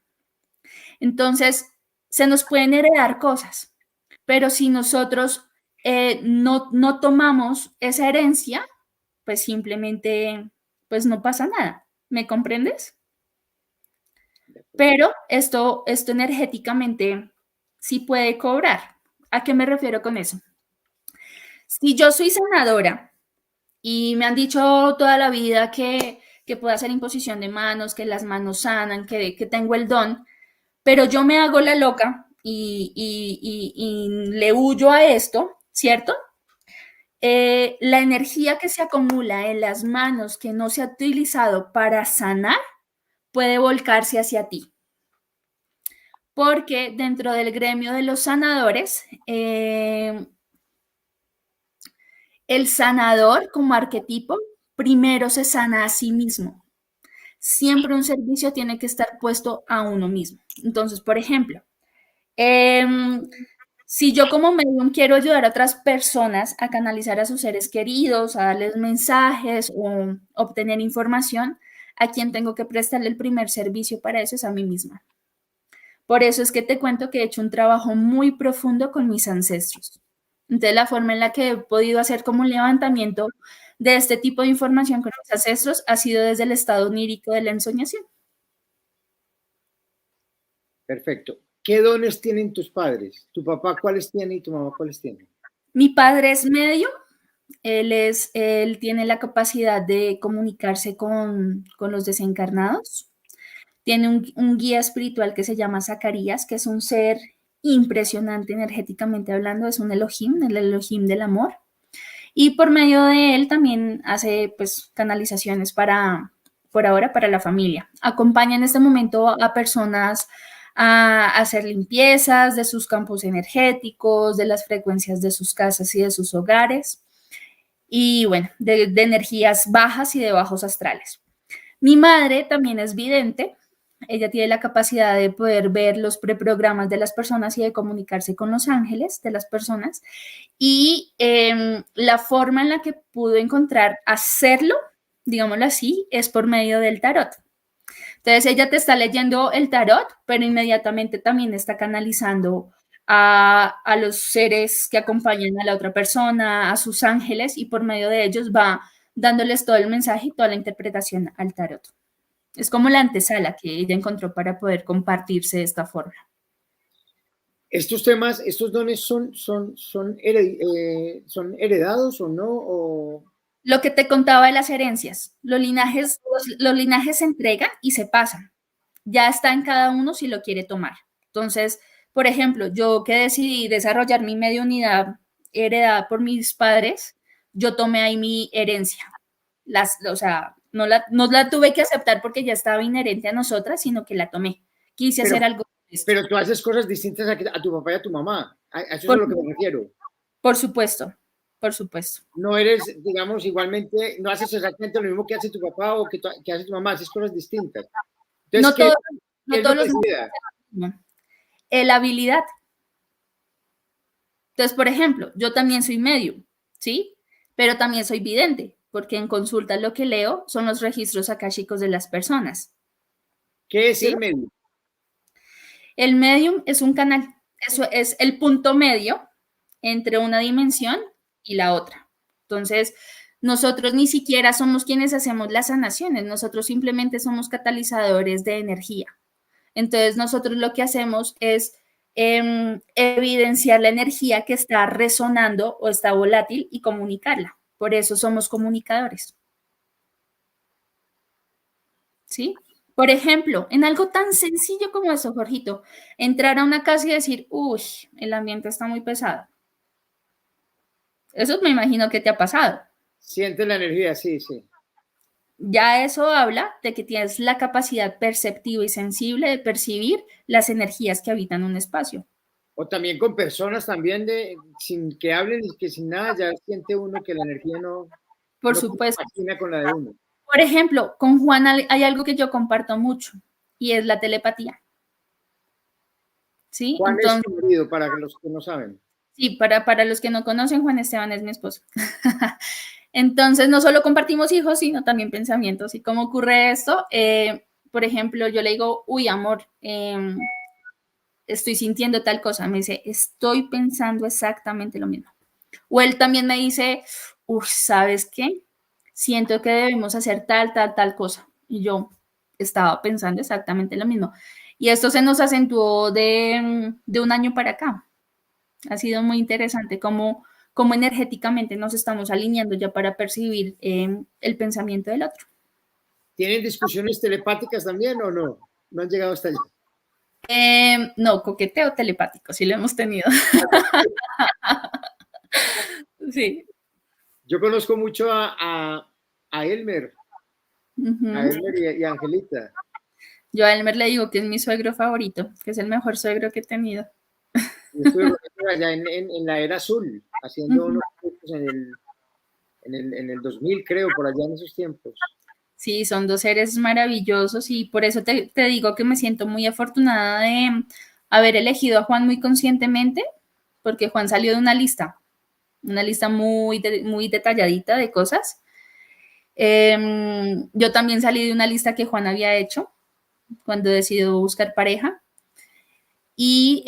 Entonces, se nos pueden heredar cosas, pero si nosotros no tomamos esa herencia, pues simplemente, pues no pasa nada. ¿Me comprendes? Pero esto energéticamente sí puede cobrar. ¿A qué me refiero con eso? Si yo soy sanadora y me han dicho toda la vida que puedo hacer imposición de manos, que las manos sanan, que tengo el don, pero yo me hago la loca y le huyo a esto, ¿cierto? La energía que se acumula en las manos que no se ha utilizado para sanar puede volcarse hacia ti. Porque dentro del gremio de los sanadores, el sanador como arquetipo primero se sana a sí mismo. Siempre un servicio tiene que estar puesto a uno mismo. Entonces, por ejemplo, si yo como medium quiero ayudar a otras personas a canalizar a sus seres queridos, a darles mensajes o obtener información, a quien tengo que prestarle el primer servicio para eso es a mí misma. Por eso es que te cuento que he hecho un trabajo muy profundo con mis ancestros. Entonces, la forma en la que he podido hacer como un levantamiento de este tipo de información con mis ancestros ha sido desde el estado onírico de la ensoñación. Perfecto. ¿Qué dones tienen tus padres? ¿Tu papá cuáles tiene y tu mamá cuáles tiene? Mi padre es medio. Él tiene la capacidad de comunicarse con los desencarnados. Tiene un guía espiritual que se llama Zacarías, que es un ser impresionante energéticamente hablando, es un Elohim, el Elohim del amor. Y por medio de él también hace pues canalizaciones por ahora, para la familia. Acompaña en este momento a personas a hacer limpiezas de sus campos energéticos, de las frecuencias de sus casas y de sus hogares. Y bueno, de energías bajas y de bajos astrales. Mi madre también es vidente. Ella tiene la capacidad de poder ver los preprogramas de las personas y de comunicarse con los ángeles de las personas. Y la forma en la que pudo encontrar hacerlo, digámoslo así, es por medio del tarot. Entonces ella te está leyendo el tarot, pero inmediatamente también está canalizando a los seres que acompañan a la otra persona, a sus ángeles, y por medio de ellos va dándoles todo el mensaje y toda la interpretación al tarot. Es como la antesala que ella encontró para poder compartirse de esta forma. ¿Estos temas, estos dones son heredados o no? O... Lo que te contaba de las herencias, los linajes se entregan y se pasan. Ya está en cada uno si lo quiere tomar. Entonces, por ejemplo, yo que decidí desarrollar mi mediunidad heredada por mis padres, yo tomé ahí mi herencia. O sea, no la tuve que aceptar porque ya estaba inherente a nosotras, sino que la tomé. Quise pero, hacer algo con esto. pero tú haces cosas distintas a tu papá y a tu mamá. A eso es a Por, lo que me refiero. por supuesto, por supuesto. No eres, digamos, igualmente, no haces exactamente lo mismo que hace tu papá o que hace tu mamá, haces cosas distintas. Entonces, No, todo, ¿qué no es lo todos que los se da? la habilidad. Entonces, por ejemplo, yo también soy medium, ¿sí? Pero también soy vidente, porque en consulta lo que leo son los registros akáshicos de las personas, ¿Qué es ¿sí? ser medio? El medium es un canal, eso es el punto medio entre una dimensión y la otra. Entonces, nosotros ni siquiera somos quienes hacemos las sanaciones, nosotros simplemente somos catalizadores de energía. Entonces, nosotros lo que hacemos es evidenciar la energía que está resonando o está volátil y comunicarla. Por eso somos comunicadores. ¿Sí? Por ejemplo, en algo tan sencillo como eso, Jorgito, entrar a una casa y decir, uy, el ambiente está muy pesado. Eso me imagino que te ha pasado. Sientes la energía, sí, sí. Ya eso habla de que tienes la capacidad perceptiva y sensible de percibir las energías que habitan un espacio. O también con personas también sin que hablen y que sin nada ya siente uno que la energía Por no supuesto. compagina con la de uno. Por ejemplo, con Juan hay algo que yo comparto mucho y es la telepatía. ¿Sí? Juan es Entonces, tu marido, para los que no saben. sí, para los que no conocen, Juan Esteban es mi esposo. Entonces, no solo compartimos hijos, sino también pensamientos. ¿Y cómo ocurre esto? Por ejemplo, yo le digo, uy, amor, estoy sintiendo tal cosa. Me dice, estoy pensando exactamente lo mismo. O él también me dice, uff, ¿sabes qué? Siento que debemos hacer tal cosa. Y yo estaba pensando exactamente lo mismo. Y esto se nos acentuó de un año para acá. Ha sido muy interesante cómo energéticamente nos estamos alineando ya para percibir el pensamiento del otro. ¿Tienen discusiones telepáticas también o no? No han llegado hasta allá. No, coqueteo telepático, sí lo hemos tenido. Sí. Yo conozco mucho a Elmer, a Uh-huh. Elmer y a Angelita. Yo a Elmer le digo que es mi suegro favorito, que es el mejor suegro que he tenido. Yo estuve allá en la era azul, haciendo Uh-huh. unos cursos en el 2000, creo, por allá en esos tiempos. Sí, son dos seres maravillosos y por eso te digo que me siento muy afortunada de haber elegido a Juan muy conscientemente, porque Juan salió de una lista muy detalladita de cosas. Yo también salí de una lista que Juan había hecho cuando decidió buscar pareja y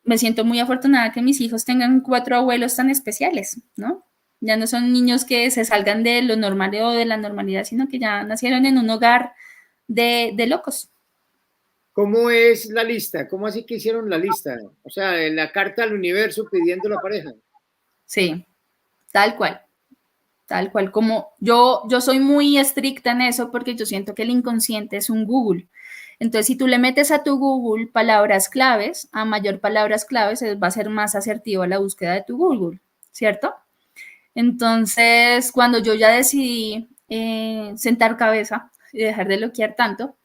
me siento muy afortunada que mis hijos tengan 4 abuelos tan especiales, ¿no? Ya no son niños que se salgan de lo normal o de la normalidad, sino que ya nacieron en un hogar de locos. ¿Cómo es la lista? ¿Cómo así que hicieron la lista? O sea, la carta al universo pidiendo la pareja. Sí, tal cual. Tal cual, como yo soy muy estricta en eso porque yo siento que el inconsciente es un Google. Entonces, si tú le metes a tu Google palabras claves, a mayor palabras claves, va a ser más asertivo la búsqueda de tu Google, ¿cierto? Entonces, cuando yo ya decidí sentar cabeza y dejar de loquear tanto,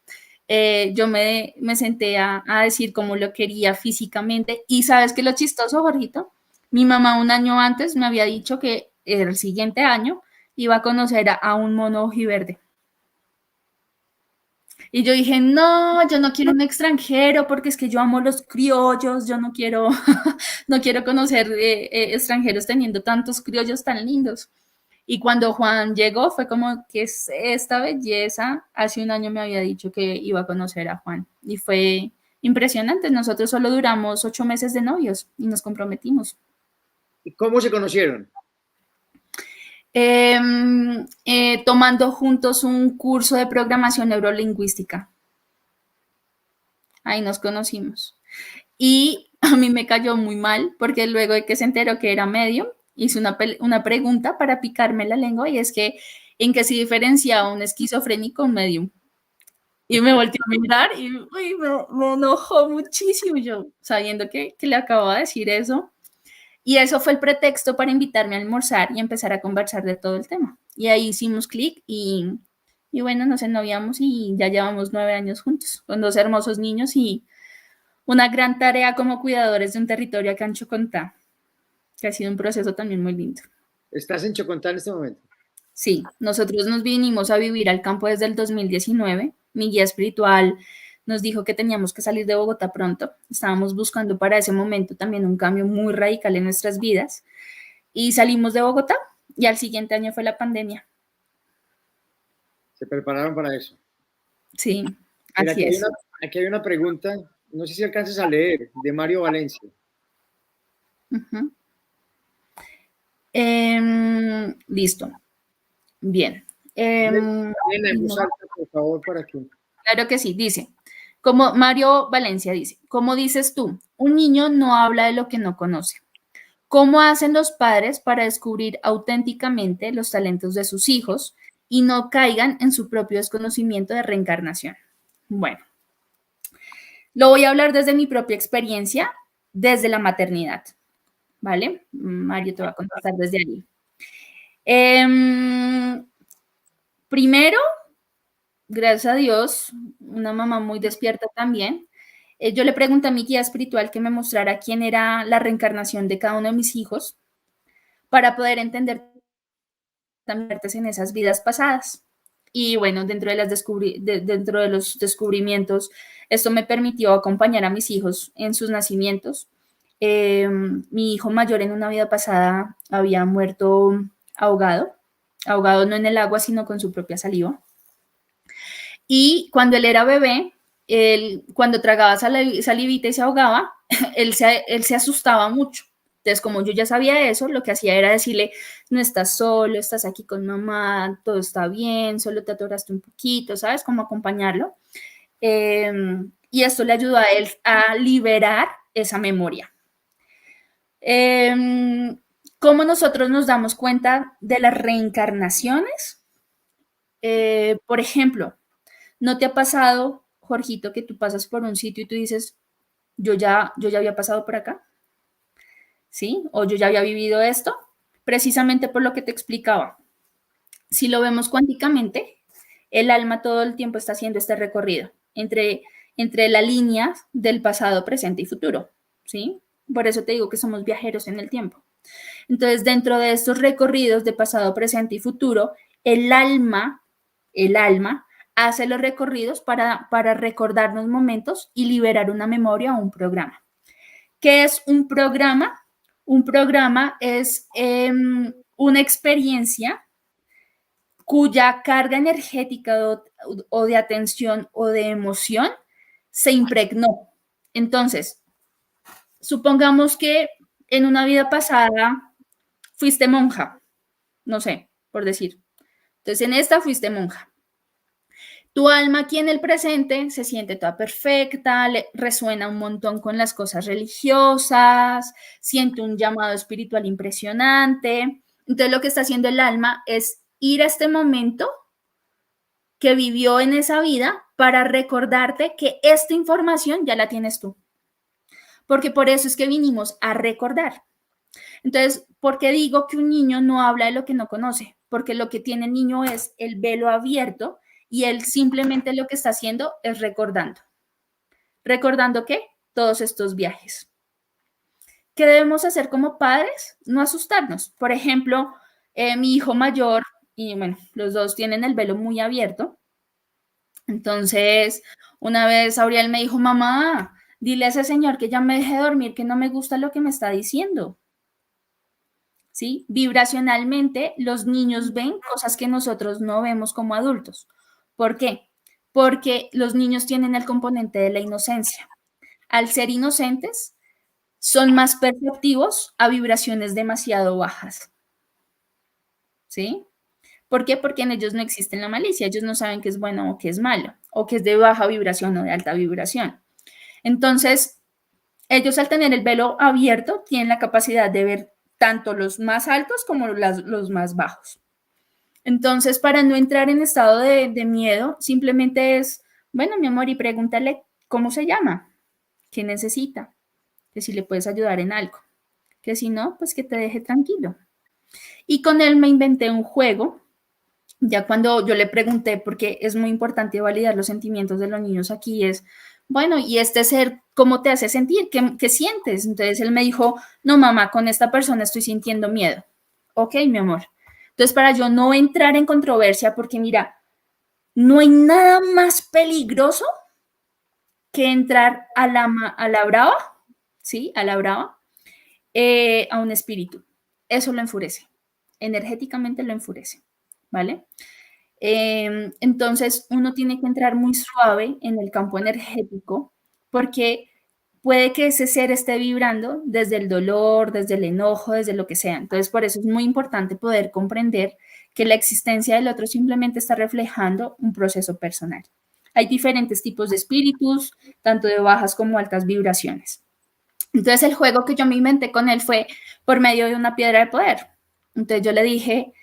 yo me senté a decir cómo lo quería físicamente. Y sabes que lo chistoso, Jorgito, mi mamá un año antes me había dicho que el siguiente año iba a conocer a un mono ojiverde. Y yo dije, no, yo no quiero un extranjero porque es que yo amo los criollos, yo no quiero, no quiero conocer extranjeros teniendo tantos criollos tan lindos. Y cuando Juan llegó fue como, ¿qué es esta belleza? Hace un año me había dicho que iba a conocer a Juan y fue impresionante. Nosotros solo duramos 8 meses de novios y nos comprometimos. ¿Y cómo se conocieron? Tomando juntos un curso de programación neurolingüística. Ahí nos conocimos. Y a mí me cayó muy mal porque luego de que se enteró que era medium, hice una pregunta para picarme la lengua y es que en qué se diferencia un esquizofrénico a un medium. Y me volteó a mirar y uy, me enojó muchísimo yo, sabiendo que le acababa de decir eso. Y eso fue el pretexto para invitarme a almorzar y empezar a conversar de todo el tema. Y ahí hicimos clic y bueno, nos ennoviamos y ya llevamos 9 años juntos, con 2 hermosos niños y una gran tarea como cuidadores de un territorio acá en Chocontá, que ha sido un proceso también muy lindo. ¿Estás en Chocontá en este momento? Sí, nosotros nos vinimos a vivir al campo desde el 2019. Mi guía espiritual nos dijo que teníamos que salir de Bogotá pronto. Estábamos buscando para ese momento también un cambio muy radical en nuestras vidas. Y salimos de Bogotá y al siguiente año fue la pandemia. Se prepararon para eso. Sí, Mira, así es. aquí hay una pregunta, no sé si alcanzas a leer, de Mario Valencia. Uh-huh. Listo. Bien. Elena, en voz alta, por favor, para que... Claro que sí, dice, como Mario Valencia dice, como dices tú, un niño no habla de lo que no conoce. ¿Cómo hacen los padres para descubrir auténticamente los talentos de sus hijos y no caigan en su propio desconocimiento de reencarnación? Bueno, lo voy a hablar desde mi propia experiencia, desde la maternidad, ¿vale? Mario te va a contestar desde allí. Primero, gracias a Dios, una mamá muy despierta también. Yo le pregunté a mi guía espiritual que me mostrara quién era la reencarnación de cada uno de mis hijos para poder entender también en esas vidas pasadas. Y bueno, dentro de los descubrimientos, esto me permitió acompañar a mis hijos en sus nacimientos. Mi hijo mayor en una vida pasada había muerto ahogado, ahogado no en el agua, sino con su propia saliva. Y cuando él era bebé, cuando tragaba salivita y se ahogaba, él se asustaba mucho. Entonces, como yo ya sabía eso, lo que hacía era decirle, no estás solo, estás aquí con mamá, todo está bien, solo te atoraste un poquito, ¿sabes? Como acompañarlo. Y esto le ayudó a él a liberar esa memoria. ¿Cómo nosotros nos damos cuenta de las reencarnaciones? Por ejemplo, ¿no te ha pasado, Jorgito, que tú pasas por un sitio y tú dices, yo ya había pasado por acá? ¿Sí? O yo ya había vivido esto, precisamente por lo que te explicaba. Si lo vemos cuánticamente, el alma todo el tiempo está haciendo este recorrido entre la línea del pasado, presente y futuro, ¿sí? Por eso te digo que somos viajeros en el tiempo. Entonces, dentro de estos recorridos de pasado, presente y futuro, el alma hace los recorridos para recordarnos momentos y liberar una memoria o un programa. ¿Qué es un programa? Un programa es una experiencia cuya carga energética o de atención o de emoción se impregnó. Entonces, supongamos que en una vida pasada fuiste monja, no sé, por decir. Entonces, en esta fuiste monja. Tu alma aquí en el presente se siente toda perfecta, le resuena un montón con las cosas religiosas, siente un llamado espiritual impresionante. Entonces, lo que está haciendo el alma es ir a este momento que vivió en esa vida para recordarte que esta información ya la tienes tú. Porque por eso es que vinimos a recordar. Entonces, ¿por qué digo que un niño no habla de lo que no conoce? Porque lo que tiene el niño es el velo abierto y él simplemente lo que está haciendo es recordando. ¿Recordando qué? Todos estos viajes. ¿Qué debemos hacer como padres? No asustarnos. Por ejemplo, mi hijo mayor, y bueno, los dos tienen el velo muy abierto, Entonces, una vez Auriel me dijo, mamá, dile a ese señor que ya me deje dormir, que no me gusta lo que me está diciendo. ¿Sí? Vibracionalmente, los niños ven cosas que nosotros no vemos como adultos. ¿Por qué? Porque los niños tienen el componente de la inocencia. Al ser inocentes, son más perceptivos a vibraciones demasiado bajas. ¿Sí? ¿Por qué? Porque en ellos no existe la malicia, ellos no saben qué es bueno o qué es malo, o qué es de baja vibración o de alta vibración. Entonces, ellos al tener el velo abierto tienen la capacidad de ver tanto los más altos como los más bajos. Entonces, para no entrar en estado de miedo, simplemente es, bueno, mi amor, y pregúntale cómo se llama, qué necesita, que si le puedes ayudar en algo, que si no, pues que te deje tranquilo. Y con él me inventé un juego. Ya cuando yo le pregunté, porque es muy importante validar los sentimientos de los niños aquí, es, bueno, ¿y este ser cómo te hace sentir? ¿Qué sientes? Entonces él me dijo, no, mamá, con esta persona estoy sintiendo miedo. Ok, mi amor. Entonces, para yo no entrar en controversia, porque mira, no hay nada más peligroso que entrar a la brava, ¿sí? A la brava, a un espíritu. Eso lo enfurece. Energéticamente lo enfurece, ¿vale? Entonces, uno tiene que entrar muy suave en el campo energético porque puede que ese ser esté vibrando desde el dolor, desde el enojo, desde lo que sea. Entonces, por eso es muy importante poder comprender que la existencia del otro simplemente está reflejando un proceso personal. Hay diferentes tipos de espíritus, tanto de bajas como altas vibraciones. Entonces, el juego que yo me inventé con él fue por medio de una piedra de poder. Entonces, yo le dije,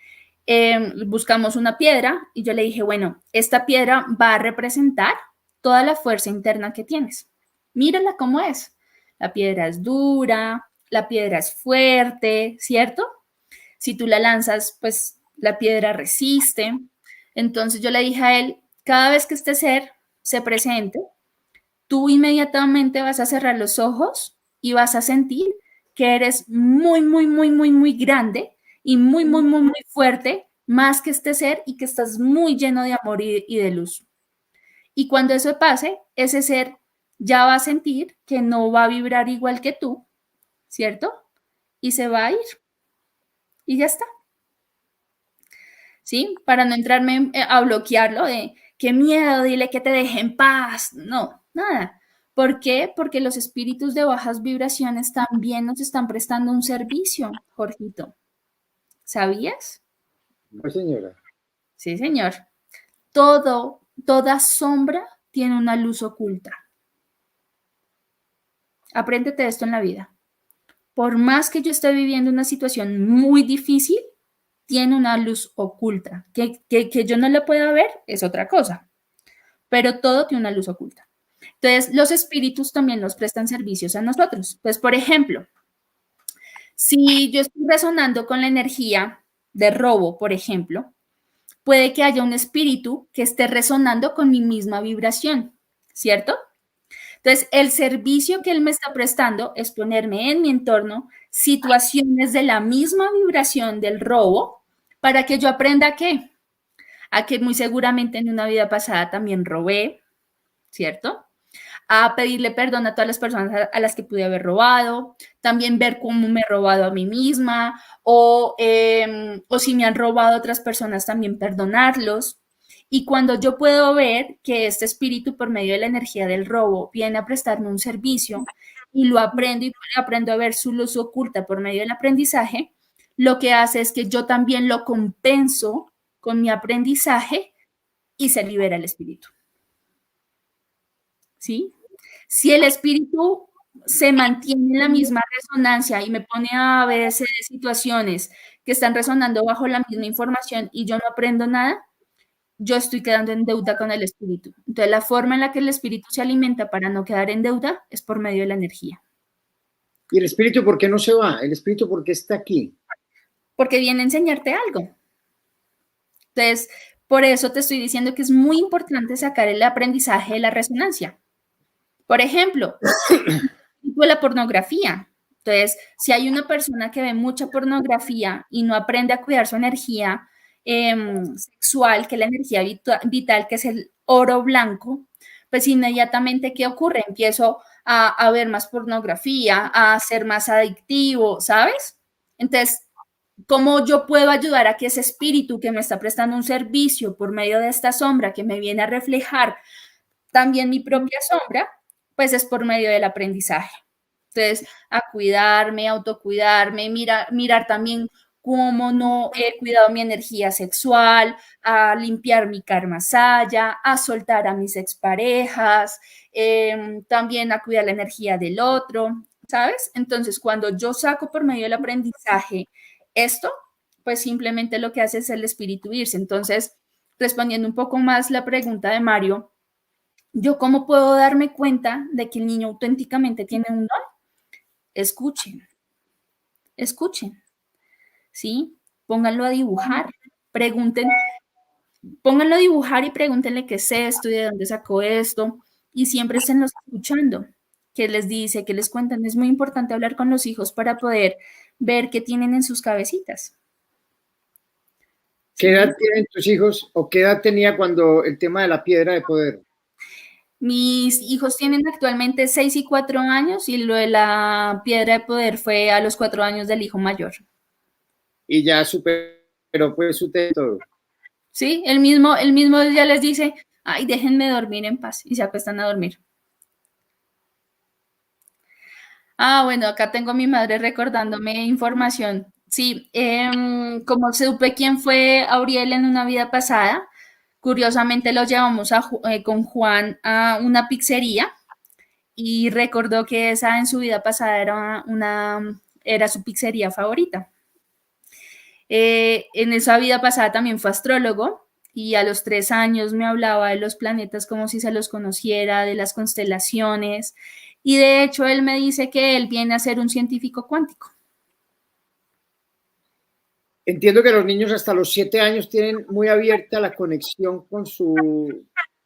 buscamos una piedra y yo le dije, bueno, esta piedra va a representar toda la fuerza interna que tienes. Mírala cómo es. La piedra es dura, la piedra es fuerte, ¿cierto? Si tú la lanzas, pues la piedra resiste. Entonces yo le dije a él, cada vez que este ser se presente, tú inmediatamente vas a cerrar los ojos y vas a sentir que eres muy, muy, muy, muy, muy grande y muy, muy, muy, muy fuerte, más que este ser y que estás muy lleno de amor y de luz. Y cuando eso pase, ese ser ya va a sentir que no va a vibrar igual que tú, ¿cierto? Y se va a ir y ya está. ¿Sí? Para no entrarme a bloquearlo de qué miedo, dile que te deje en paz. No, nada. ¿Por qué? Porque los espíritus de bajas vibraciones también nos están prestando un servicio, Jorgito. ¿Sabías? No, señora. Sí, señor. Toda sombra tiene una luz oculta. Apréndete esto en la vida. Por más que yo esté viviendo una situación muy difícil, tiene una luz oculta. Que yo no la pueda ver es otra cosa, pero todo tiene una luz oculta. Entonces, los espíritus también nos prestan servicios a nosotros. Pues, por ejemplo, si yo estoy resonando con la energía de robo, por ejemplo, puede que haya un espíritu que esté resonando con mi misma vibración, ¿cierto? Entonces, el servicio que él me está prestando es ponerme en mi entorno situaciones de la misma vibración del robo para que yo aprenda a que muy seguramente en una vida pasada también robé, ¿cierto? A pedirle perdón a todas las personas a las que pude haber robado, también ver cómo me he robado a mí misma o si me han robado otras personas, también perdonarlos. Y cuando yo puedo ver que este espíritu por medio de la energía del robo viene a prestarme un servicio y lo aprendo y aprendo a ver su luz oculta por medio del aprendizaje, lo que hace es que yo también lo compenso con mi aprendizaje y se libera el espíritu. ¿Sí? Si el espíritu se mantiene en la misma resonancia y me pone a veces situaciones que están resonando bajo la misma información y yo no aprendo nada, yo estoy quedando en deuda con el espíritu. Entonces, la forma en la que el espíritu se alimenta para no quedar en deuda es por medio de la energía. ¿Y el espíritu por qué no se va? ¿El espíritu por qué está aquí? Porque viene a enseñarte algo. Entonces, por eso te estoy diciendo que es muy importante sacar el aprendizaje de la resonancia. Por ejemplo, la pornografía. Entonces, si hay una persona que ve mucha pornografía y no aprende a cuidar su energía sexual, que es la energía vital, que es oro blanco, pues inmediatamente, ¿qué ocurre? Empiezo a ver más pornografía, a ser más adictivo, ¿sabes? Entonces, ¿cómo yo puedo ayudar a que ese espíritu que me está prestando un servicio por medio de esta sombra que me viene a reflejar también mi propia sombra? Pues es por medio del aprendizaje. Entonces, a cuidarme, autocuidarme, mirar también cómo no he cuidado mi energía sexual, a limpiar mi karma saya, a soltar a mis exparejas, también a cuidar la energía del otro, ¿sabes? Entonces, cuando yo saco por medio del aprendizaje esto, pues simplemente lo que hace es el espíritu irse. Entonces, respondiendo un poco más la pregunta de Mario, ¿yo cómo puedo darme cuenta de que el niño auténticamente tiene un don? Escuchen, escuchen, ¿sí? Pónganlo a dibujar, pregunten, pónganlo a dibujar y pregúntenle qué es esto y de dónde sacó esto, y siempre estén los escuchando, qué les dice, qué les cuentan. Es muy importante hablar con los hijos para poder ver qué tienen en sus cabecitas. ¿Qué ¿Sí? edad tienen tus hijos o qué edad tenía cuando el tema de la piedra de poder? Mis hijos tienen actualmente 6 y 4 años y lo de la piedra de poder fue a los 4 años del hijo mayor. Y ya superó pues su todo. ¿Sí? El mismo ya les dice, ay, déjenme dormir en paz y se acuestan a dormir. Ah, bueno, acá tengo a mi madre recordándome información. Sí, como supe quién fue Auriel en una vida pasada, curiosamente lo llevamos con Juan a una pizzería y recordó que esa en su vida pasada era su pizzería favorita. En esa vida pasada también fue astrólogo y a los 3 años me hablaba de los planetas como si se los conociera, de las constelaciones, y de hecho él me dice que él viene a ser un científico cuántico. Entiendo que los niños hasta los 7 años tienen muy abierta la conexión con sus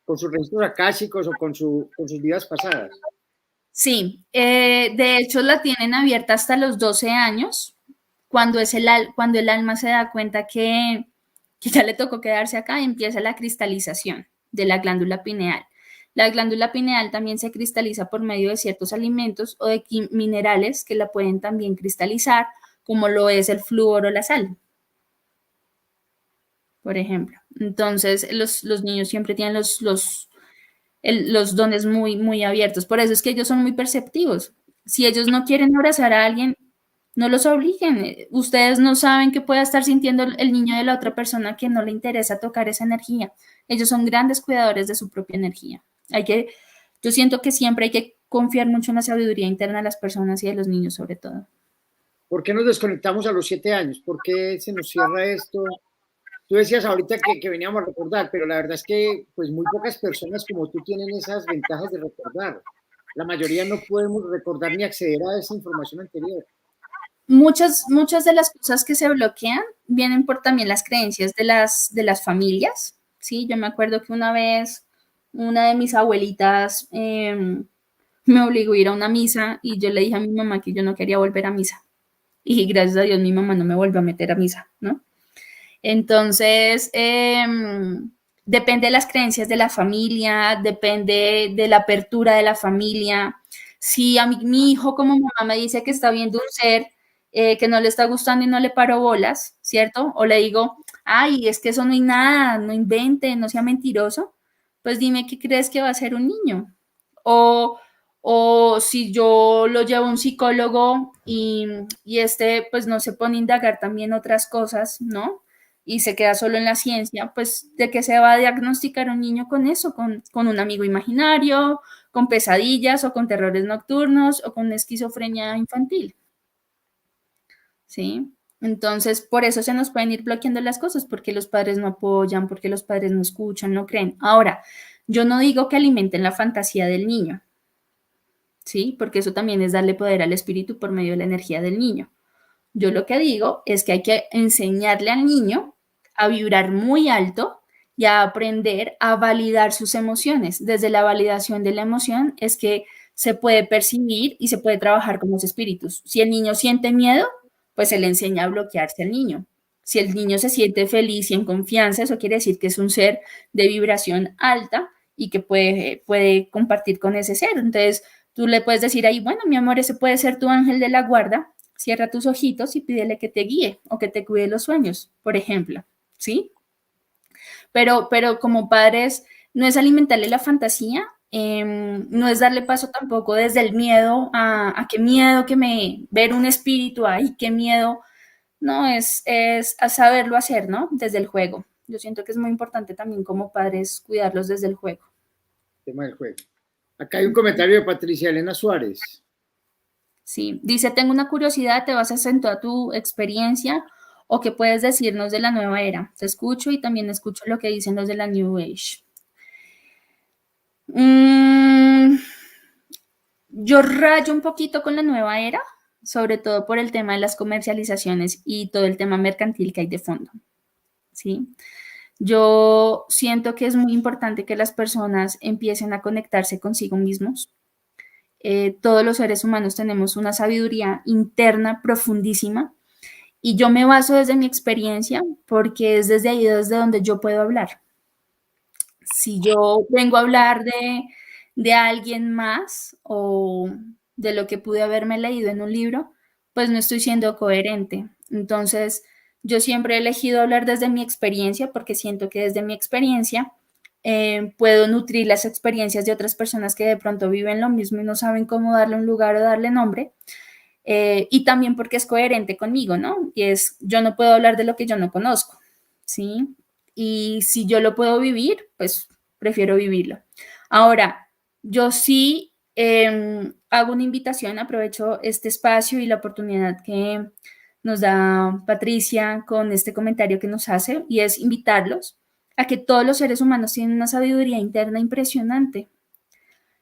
registros akáshicos o con sus vidas pasadas. Sí, de hecho la tienen abierta hasta los 12 años, cuando el alma se da cuenta que ya le tocó quedarse acá, empieza la cristalización de la glándula pineal. La glándula pineal también se cristaliza por medio de ciertos alimentos o de minerales que la pueden también cristalizar, como lo es el flúor o la sal, por ejemplo. Entonces, los niños siempre tienen los dones muy, muy abiertos. Por eso es que ellos son muy perceptivos. Si ellos no quieren abrazar a alguien, no los obliguen. Ustedes no saben qué pueda estar sintiendo el niño de la otra persona que no le interesa tocar esa energía. Ellos son grandes cuidadores de su propia energía. Yo siento que siempre hay que confiar mucho en la sabiduría interna de las personas y de los niños sobre todo. ¿Por qué nos desconectamos a los 7 años? ¿Por qué se nos cierra esto? Tú decías ahorita que veníamos a recordar, pero la verdad es que pues muy pocas personas como tú tienen esas ventajas de recordar. La mayoría no podemos recordar ni acceder a esa información anterior. Muchas de las cosas que se bloquean vienen por también las creencias de las familias, ¿sí? Yo me acuerdo que una vez una de mis abuelitas me obligó a ir a una misa y yo le dije a mi mamá que yo no quería volver a misa. Y gracias a Dios mi mamá no me volvió a meter a misa, ¿no? Entonces, depende de las creencias de la familia, depende de la apertura de la familia. Si a mi hijo como mamá me dice que está viendo un ser que no le está gustando y no le paro bolas, ¿cierto? O le digo, ay, es que eso no hay nada, no invente, no sea mentiroso, pues dime qué crees que va a ser un niño. O, o si yo lo llevo a un psicólogo y este pues no se pone a indagar también otras cosas, ¿no? Y se queda solo en la ciencia, pues ¿de qué se va a diagnosticar un niño con eso? Con un amigo imaginario, con pesadillas o con terrores nocturnos o con esquizofrenia infantil. ¿Sí? Entonces, por eso se nos pueden ir bloqueando las cosas, porque los padres no apoyan, porque los padres no escuchan, no creen. Ahora, yo no digo que alimenten la fantasía del niño, ¿sí? Porque eso también es darle poder al espíritu por medio de la energía del niño. Yo lo que digo es que hay que enseñarle al niño a vibrar muy alto y a aprender a validar sus emociones. Desde la validación de la emoción es que se puede percibir y se puede trabajar con los espíritus. Si el niño siente miedo, pues se le enseña a bloquearse al niño. Si el niño se siente feliz y en confianza, eso quiere decir que es un ser de vibración alta y que puede compartir con ese ser. Entonces, tú le puedes decir ahí, bueno, mi amor, ese puede ser tu ángel de la guarda, cierra tus ojitos y pídele que te guíe o que te cuide los sueños, por ejemplo, ¿sí? Pero como padres, no es alimentarle la fantasía, no es darle paso tampoco desde el miedo a qué miedo que me ver un espíritu, ay, qué miedo, no, es a saberlo hacer, ¿no? Desde el juego. Yo siento que es muy importante también como padres cuidarlos desde el juego. Tema del juego. Acá hay un comentario de Patricia Elena Suárez. Sí, dice, tengo una curiosidad, ¿te vas a toda tu experiencia o qué puedes decirnos de la nueva era? Te escucho y también escucho lo que dicen los de la New Age. Yo rayo un poquito con la nueva era, sobre todo por el tema de las comercializaciones y todo el tema mercantil que hay de fondo, ¿sí? Yo siento que es muy importante que las personas empiecen a conectarse consigo mismos. Todos los seres humanos tenemos una sabiduría interna profundísima y yo me baso desde mi experiencia porque es desde ahí desde donde yo puedo hablar. Si yo vengo a hablar de alguien más o de lo que pude haberme leído en un libro, pues no estoy siendo coherente. Entonces, yo siempre he elegido hablar desde mi experiencia porque siento que desde mi experiencia puedo nutrir las experiencias de otras personas que de pronto viven lo mismo y no saben cómo darle un lugar o darle nombre. Y también porque es coherente conmigo, ¿no? Y es, yo no puedo hablar de lo que yo no conozco, ¿sí? Y si yo lo puedo vivir, pues prefiero vivirlo. Ahora, yo sí hago una invitación, aprovecho este espacio y la oportunidad que nos da Patricia con este comentario que nos hace, y es invitarlos a que todos los seres humanos tienen una sabiduría interna impresionante.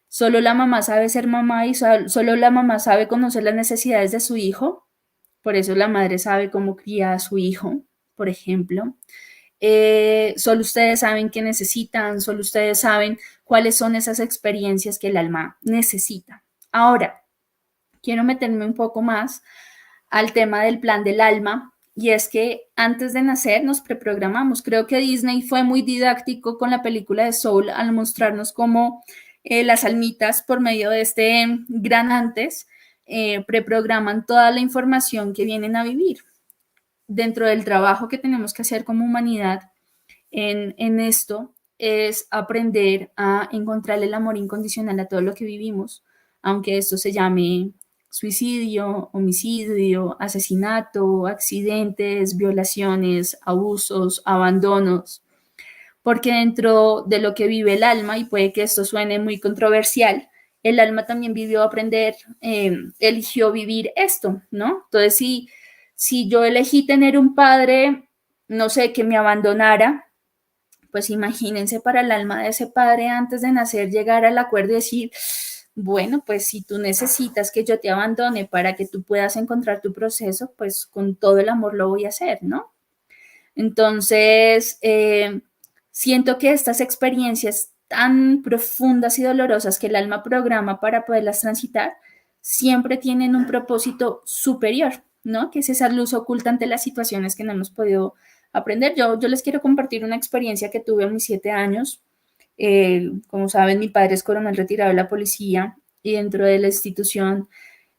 Solo la mamá sabe ser mamá y solo la mamá sabe conocer las necesidades de su hijo. Por eso la madre sabe cómo criar a su hijo, por ejemplo. Solo ustedes saben qué necesitan, solo ustedes saben cuáles son esas experiencias que el alma necesita. Ahora, quiero meterme un poco más al tema del plan del alma, y es que antes de nacer nos preprogramamos. Creo que Disney fue muy didáctico con la película de Soul al mostrarnos cómo las almitas, por medio de este gran antes, preprograman toda la información que vienen a vivir. Dentro del trabajo que tenemos que hacer como humanidad en esto es aprender a encontrar el amor incondicional a todo lo que vivimos, aunque esto se llame suicidio, homicidio, asesinato, accidentes, violaciones, abusos, abandonos, porque dentro de lo que vive el alma, y puede que esto suene muy controversial, el alma también vivió aprender, eligió vivir esto, ¿no? Entonces, si yo elegí tener un padre, no sé, que me abandonara, pues imagínense para el alma de ese padre antes de nacer llegar al acuerdo y decir, bueno, pues si tú necesitas que yo te abandone para que tú puedas encontrar tu proceso, pues con todo el amor lo voy a hacer, ¿no? Entonces, siento que estas experiencias tan profundas y dolorosas que el alma programa para poderlas transitar, siempre tienen un propósito superior, ¿no? Que es esa luz oculta ante las situaciones que no hemos podido aprender. Yo les quiero compartir una experiencia que tuve a mis 7 años. Como saben, mi padre es coronel retirado de la policía y dentro de la institución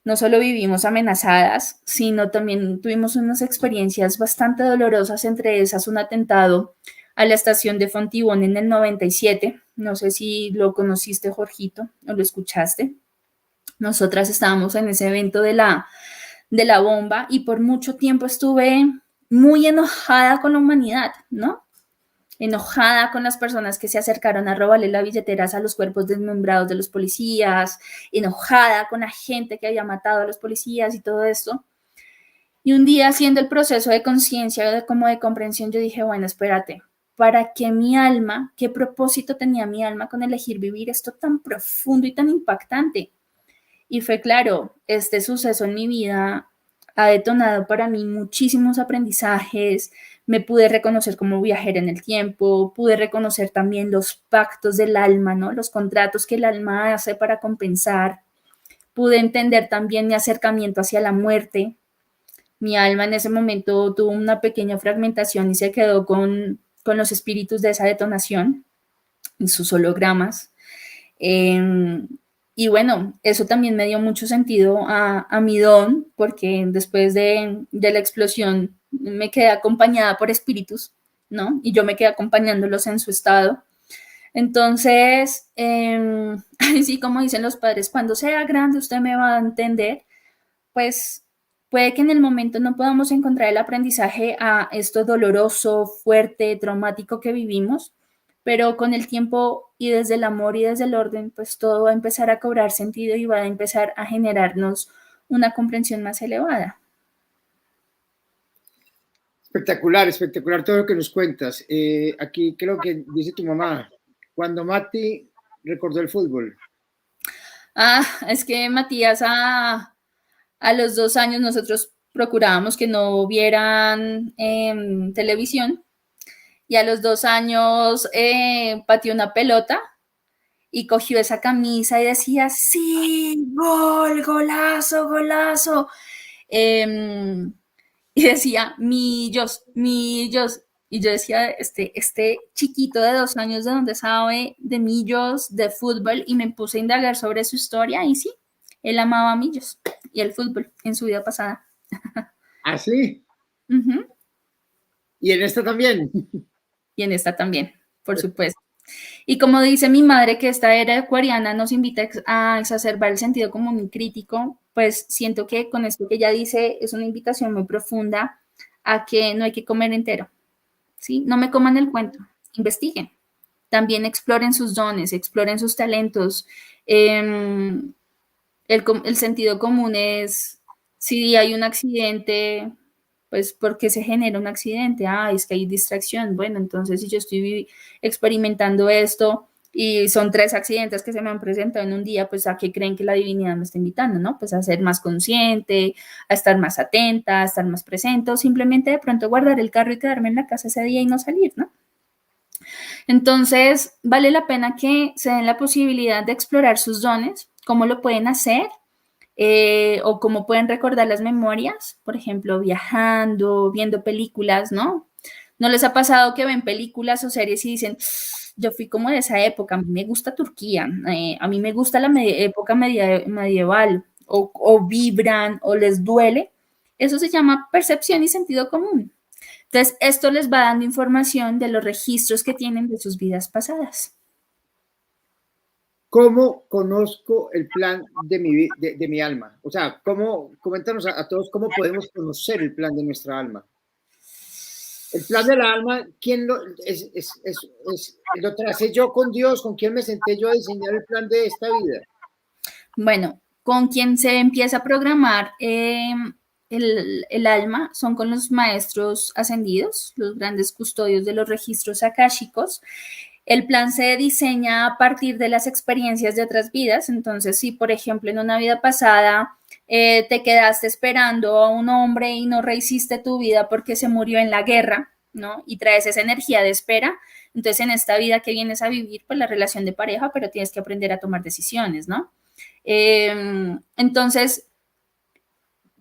no solo vivimos amenazadas, sino también tuvimos unas experiencias bastante dolorosas, entre esas un atentado a la estación de Fontibón en el 97. No sé si lo conociste, Jorgito, o lo escuchaste. Nosotras estábamos en ese evento de la bomba y por mucho tiempo estuve muy enojada con la humanidad, ¿no? Enojada con las personas que se acercaron a robarle las billeteras a los cuerpos desmembrados de los policías, enojada con la gente que había matado a los policías y todo esto. Y un día, haciendo el proceso de conciencia, como de comprensión, yo dije, bueno, espérate, ¿para qué mi alma, qué propósito tenía mi alma con elegir vivir esto tan profundo y tan impactante? Y fue claro, este suceso en mi vida ha detonado para mí muchísimos aprendizajes, me pude reconocer como viajera en el tiempo, pude reconocer también los pactos del alma, ¿no? Los contratos que el alma hace para compensar, pude entender también mi acercamiento hacia la muerte, Mi alma en ese momento tuvo una pequeña fragmentación y se quedó con los espíritus de esa detonación y sus hologramas. Eh, y bueno, eso también me dio mucho sentido a mi don, porque después de la explosión me quedé acompañada por espíritus, ¿no? Y yo me quedé acompañándolos en su estado. Entonces, sí, como dicen los padres, cuando sea grande usted me va a entender, pues puede que en el momento no podamos encontrar el aprendizaje a esto doloroso, fuerte, traumático que vivimos, pero con el tiempo y desde el amor y desde el orden, pues todo va a empezar a cobrar sentido y va a empezar a generarnos una comprensión más elevada. Espectacular, espectacular todo lo que nos cuentas. Aquí creo que dice tu mamá, cuando Mati recordó el fútbol. Ah, es que Matías a los 2 años nosotros procurábamos que no vieran televisión y a los 2 años pateó una pelota y cogió esa camisa y decía, sí, gol, golazo, golazo. Eh, y decía, millos, millos. Y yo decía, este chiquito de 2 años, ¿de dónde sabe de millos, de fútbol? Y me puse a indagar sobre su historia y sí, él amaba a millos y el fútbol en su vida pasada. ¿Ah, sí? Ujú. ¿Y en esta también? Y en esta también, por supuesto. Y como dice mi madre, que esta era acuariana nos invita a exacerbar el sentido común y crítico, pues siento que con esto que ella dice es una invitación muy profunda a que no hay que comer entero, ¿sí? No me coman el cuento, investiguen. También exploren sus dones, exploren sus talentos. Eh, el sentido común es, si hay un accidente, pues, ¿por qué se genera un accidente? Ah, es que hay distracción. Bueno, entonces si yo estoy experimentando esto y son 3 accidentes que se me han presentado en un día, pues ¿a qué creen que la divinidad me está invitando, no? Pues a ser más consciente, a estar más atenta, a estar más presente, o simplemente de pronto guardar el carro y quedarme en la casa ese día y no salir, ¿no? Entonces, vale la pena que se den la posibilidad de explorar sus dones, cómo lo pueden hacer, o cómo pueden recordar las memorias, por ejemplo, viajando, viendo películas, ¿no? ¿No les ha pasado que ven películas o series y dicen, yo fui como de esa época, a mí me gusta Turquía, a mí me gusta la época medieval, o vibran o les duele? Eso se llama percepción y sentido común. Entonces, esto les va dando información de los registros que tienen de sus vidas pasadas. ¿Cómo conozco el plan de mi alma? O sea, coméntanos a todos cómo podemos conocer el plan de nuestra alma. El plan de la alma, ¿quién lo tracé yo con Dios? ¿Con quién me senté yo a diseñar el plan de esta vida? Bueno, con quien se empieza a programar el alma son con los maestros ascendidos, los grandes custodios de los registros akáshicos. El plan se diseña a partir de las experiencias de otras vidas. Entonces, si por ejemplo en una vida pasada te quedaste esperando a un hombre y no rehiciste tu vida porque se murió en la guerra, ¿no? Y traes esa energía de espera, entonces en esta vida que vienes a vivir, pues la relación de pareja, pero tienes que aprender a tomar decisiones, ¿no? Entonces,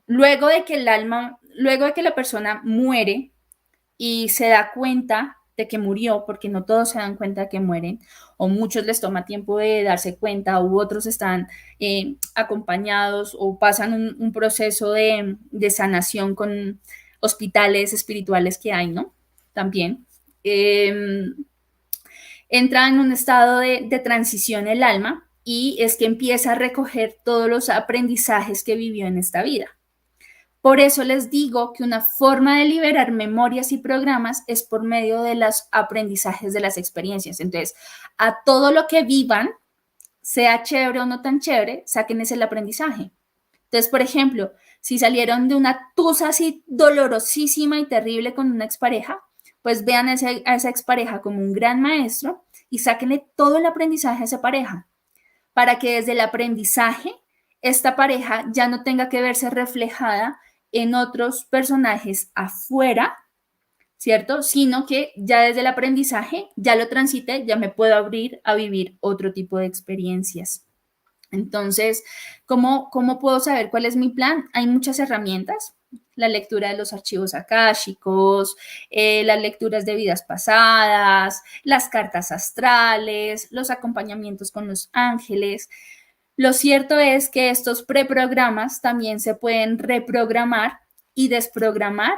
luego de que la persona muere y se da cuenta de que murió, porque no todos se dan cuenta de que mueren, o muchos les toma tiempo de darse cuenta, u otros están acompañados o pasan un proceso de sanación con hospitales espirituales que hay, ¿no? También. Entra en un estado de transición el alma y es que empieza a recoger todos los aprendizajes que vivió en esta vida. Por eso les digo que una forma de liberar memorias y programas es por medio de los aprendizajes de las experiencias. Entonces, a todo lo que vivan, sea chévere o no tan chévere, saquen ese el aprendizaje. Entonces, por ejemplo, si salieron de una tusa así dolorosísima y terrible con una expareja, pues vean a esa expareja como un gran maestro y sáquenle todo el aprendizaje a esa pareja, para que desde el aprendizaje esta pareja ya no tenga que verse reflejada en otros personajes afuera, ¿cierto? Sino que ya desde el aprendizaje, ya lo transité, ya me puedo abrir a vivir otro tipo de experiencias. Entonces, ¿cómo puedo saber cuál es mi plan? Hay muchas herramientas. la lectura de los archivos akáshicos, las lecturas de vidas pasadas, las cartas astrales, los acompañamientos con los ángeles. Lo cierto es que estos preprogramas también se pueden reprogramar y desprogramar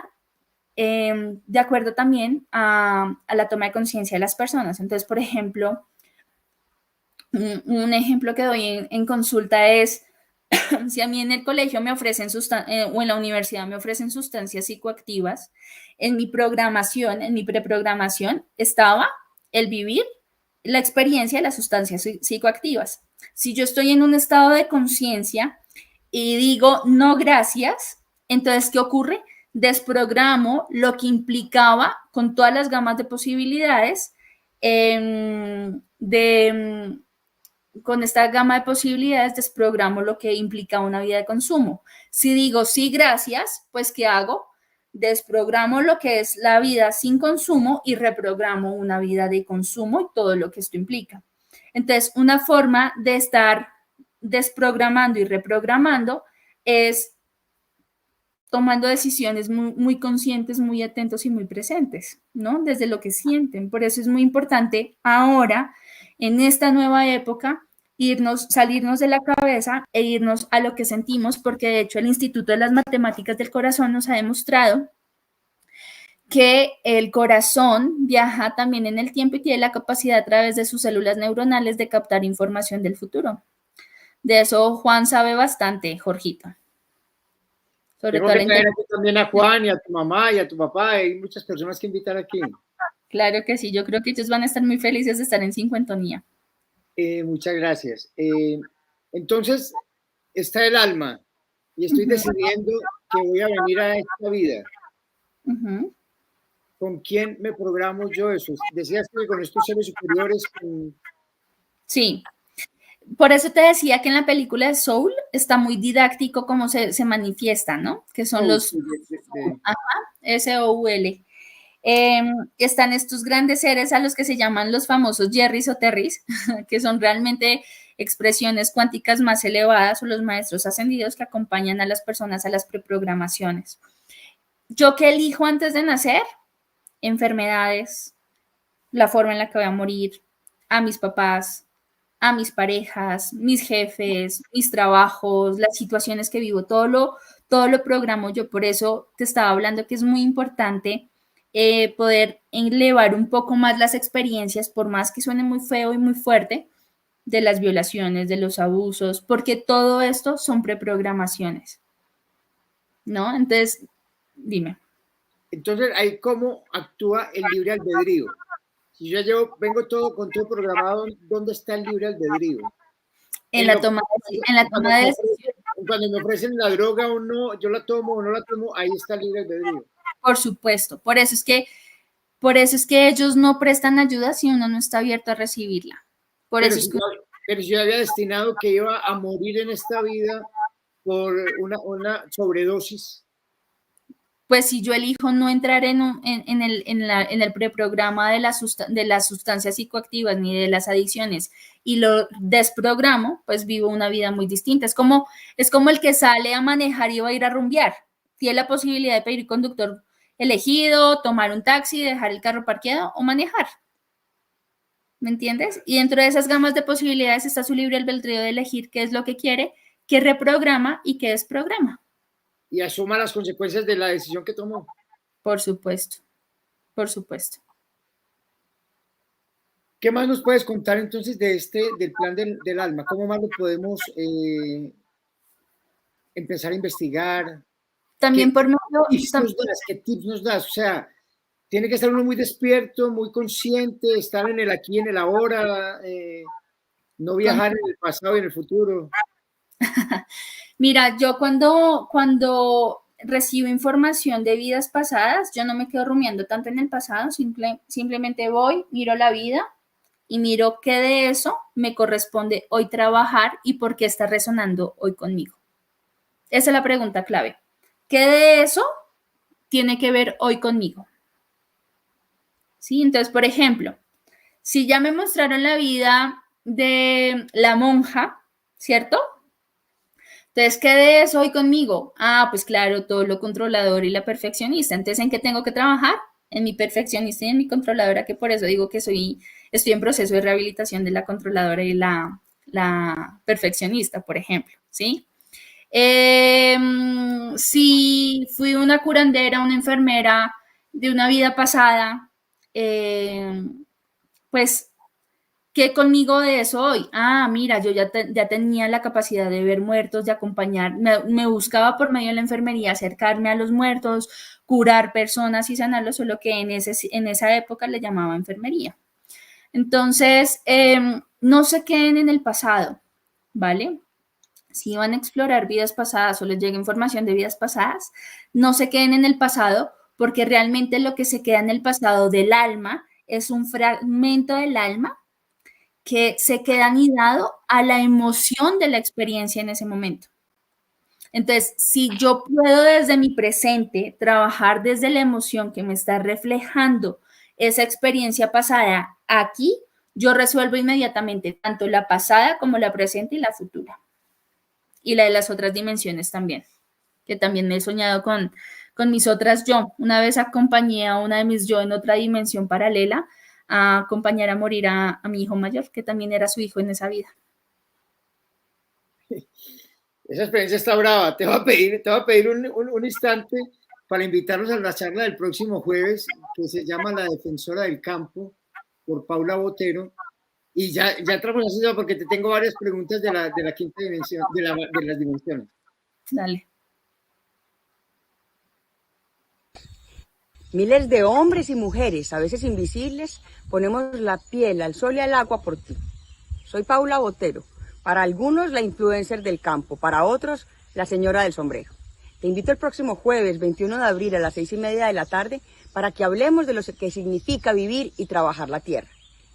de acuerdo también a la toma de conciencia de las personas. Entonces, por ejemplo, un ejemplo que doy en consulta es, si a mí en el colegio me ofrecen o en la universidad me ofrecen sustancias psicoactivas, en mi programación, en mi preprogramación, estaba el vivir la experiencia de las sustancias psicoactivas. Si yo estoy en un estado de conciencia y digo no gracias, entonces, ¿qué ocurre? Desprogramo lo que implicaba con todas las gamas de posibilidades con esta gama de posibilidades desprogramo lo que implica una vida de consumo. Si digo sí, gracias, pues ¿qué hago? Desprogramo lo que es la vida sin consumo y reprogramo una vida de consumo y todo lo que esto implica. Entonces, una forma de estar desprogramando y reprogramando es tomando decisiones muy conscientes, muy atentos y muy presentes, ¿no? Desde lo que sienten. Por eso es muy importante ahora, en esta nueva época, salirnos de la cabeza e irnos a lo que sentimos, porque de hecho el Instituto de las Matemáticas del Corazón nos ha demostrado que el corazón viaja también en el tiempo y tiene la capacidad a través de sus células neuronales de captar información del futuro. De eso Juan sabe bastante, Jorgito. Sobre Tengo que traer aquí también a Juan y a tu mamá y a tu papá. Hay muchas personas que invitar aquí. Claro que sí, yo creo que ellos van a estar muy felices de estar en Cincuentonía. Muchas gracias. Entonces, está el alma y estoy decidiendo que voy a venir a esta vida. ¿Con quién me programo yo eso? Decías que con estos seres superiores. Sí. Por eso te decía que en la película de Soul está muy didáctico cómo se manifiesta, ¿no? Que son los S-O-U-L. Están estos grandes seres a los que se llaman los famosos Jerrys o Terrys, que son realmente expresiones cuánticas más elevadas o los maestros ascendidos que acompañan a las personas a las preprogramaciones. ¿Yo qué elijo antes de nacer? Enfermedades, la forma en la que voy a morir, a mis papás, a mis parejas, mis jefes, mis trabajos, las situaciones que vivo, todo lo programo yo. Por eso te estaba hablando que es muy importante poder elevar un poco más las experiencias, por más que suene muy feo y muy fuerte, de las violaciones, de los abusos, porque todo esto son preprogramaciones, ¿no? Entonces, dime. Entonces, ahí cómo actúa el libre albedrío. Si yo vengo con todo programado, ¿dónde está el libre albedrío? En la toma de decisión. Cuando me ofrecen la droga o no, yo la tomo o no la tomo, ahí está el libre albedrío. Por supuesto, por eso es que ellos no prestan ayuda si uno no está abierto a recibirla. Pero si yo había destinado que iba a morir en esta vida por una sobredosis. Pues si yo elijo no entrar en el preprograma de las sustancias psicoactivas ni de las adicciones y lo desprogramo, pues vivo una vida muy distinta. Es como el que sale a manejar y va a ir a rumbear. Tiene la posibilidad de pedir conductor elegido, tomar un taxi, dejar el carro parqueado o manejar. ¿Me entiendes? Y dentro de esas gamas de posibilidades está su libre albedrío de elegir qué es lo que quiere, qué reprograma y qué desprograma. Y asuma las consecuencias de la decisión que tomó. Por supuesto, por supuesto. ¿Qué más nos puedes contar entonces del plan del alma? ¿Cómo más lo podemos empezar a investigar? También por medio... ¿Qué tips nos das? O sea, tiene que estar uno muy despierto, muy consciente, estar en el aquí, en el ahora, no viajar en el pasado y en el futuro. Mira, yo cuando recibo información de vidas pasadas, yo no me quedo rumiando tanto en el pasado, simplemente voy, miro la vida y miro qué de eso me corresponde hoy trabajar y por qué está resonando hoy conmigo. Esa es la pregunta clave. ¿Qué de eso tiene que ver hoy conmigo? ¿Sí? Entonces, por ejemplo, si ya me mostraron la vida de la monja, ¿cierto? Entonces, ¿qué de eso hoy conmigo? Ah, pues claro, todo lo controlador y la perfeccionista. Entonces, ¿en qué tengo que trabajar? En mi perfeccionista y en mi controladora, que por eso digo que estoy en proceso de rehabilitación de la controladora y la perfeccionista, por ejemplo, ¿sí? Si fui una curandera, una enfermera de una vida pasada, pues ¿qué conmigo de eso hoy? Ah, mira, yo ya tenía la capacidad de ver muertos, de acompañar, me buscaba por medio de la enfermería acercarme a los muertos, curar personas y sanarlos, solo que en esa época le llamaba enfermería. Entonces, no se queden en el pasado, ¿vale? Si van a explorar vidas pasadas o les llega información de vidas pasadas, no se queden en el pasado, porque realmente lo que se queda en el pasado del alma es un fragmento del alma que se queda anidado a la emoción de la experiencia en ese momento. Entonces, si yo puedo desde mi presente trabajar desde la emoción que me está reflejando esa experiencia pasada aquí, yo resuelvo inmediatamente tanto la pasada como la presente y la futura. Y la de las otras dimensiones también, que también me he soñado con mis otras yo. Una vez acompañé a una de mis yo en otra dimensión paralela a acompañar a morir a mi hijo mayor, que también era su hijo en esa vida. Esa experiencia está brava. Te voy a pedir un instante para invitarnos a la charla del próximo jueves, que se llama La Defensora del Campo, por Paula Botero. Y ya entramos en eso porque te tengo varias preguntas de la quinta dimensión, de las dimensiones. Dale. Miles de hombres y mujeres, a veces invisibles, ponemos la piel al sol y al agua por ti. Soy Paula Botero. Para algunos, la influencer del campo. Para otros, la señora del sombrero. Te invito el próximo jueves, 21 de abril, a las 6:30 de la tarde, para que hablemos de lo que significa vivir y trabajar la tierra.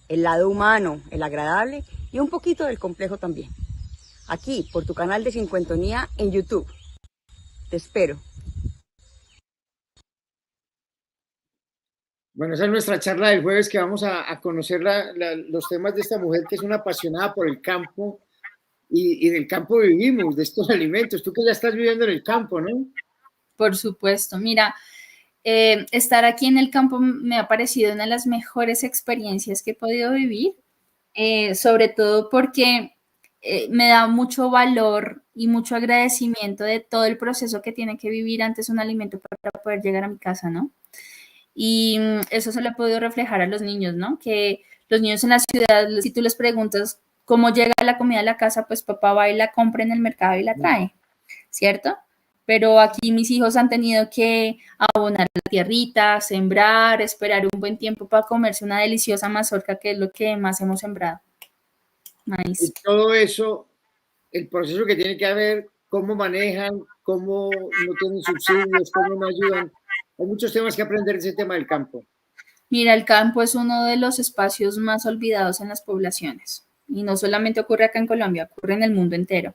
El lado humano, el agradable y un poquito del complejo también. Aquí, por tu canal de Cincuentonía en YouTube. Te espero. Bueno, esa es nuestra charla del jueves, que vamos a conocer los temas de esta mujer que es una apasionada por el campo y del campo vivimos, de estos alimentos. Tú que ya estás viviendo en el campo, ¿no? Por supuesto. Mira, estar aquí en el campo me ha parecido una de las mejores experiencias que he podido vivir, sobre todo porque me da mucho valor y mucho agradecimiento de todo el proceso que tiene que vivir antes un alimento para poder llegar a mi casa, ¿no? Y eso se lo he podido reflejar a los niños, ¿no? Que los niños en la ciudad, si tú les preguntas cómo llega la comida a la casa, pues papá va y la compra en el mercado y la trae, ¿cierto? Pero aquí mis hijos han tenido que abonar la tierrita, sembrar, esperar un buen tiempo para comerse una deliciosa mazorca, que es lo que más hemos sembrado. Y Maíz. todo eso, el proceso que tiene que haber, cómo manejan, cómo no tienen subsidios, cómo no ayudan. Hay muchos temas que aprender de ese tema del campo. Mira, el campo es uno de los espacios más olvidados en las poblaciones. Y no solamente ocurre acá en Colombia, ocurre en el mundo entero.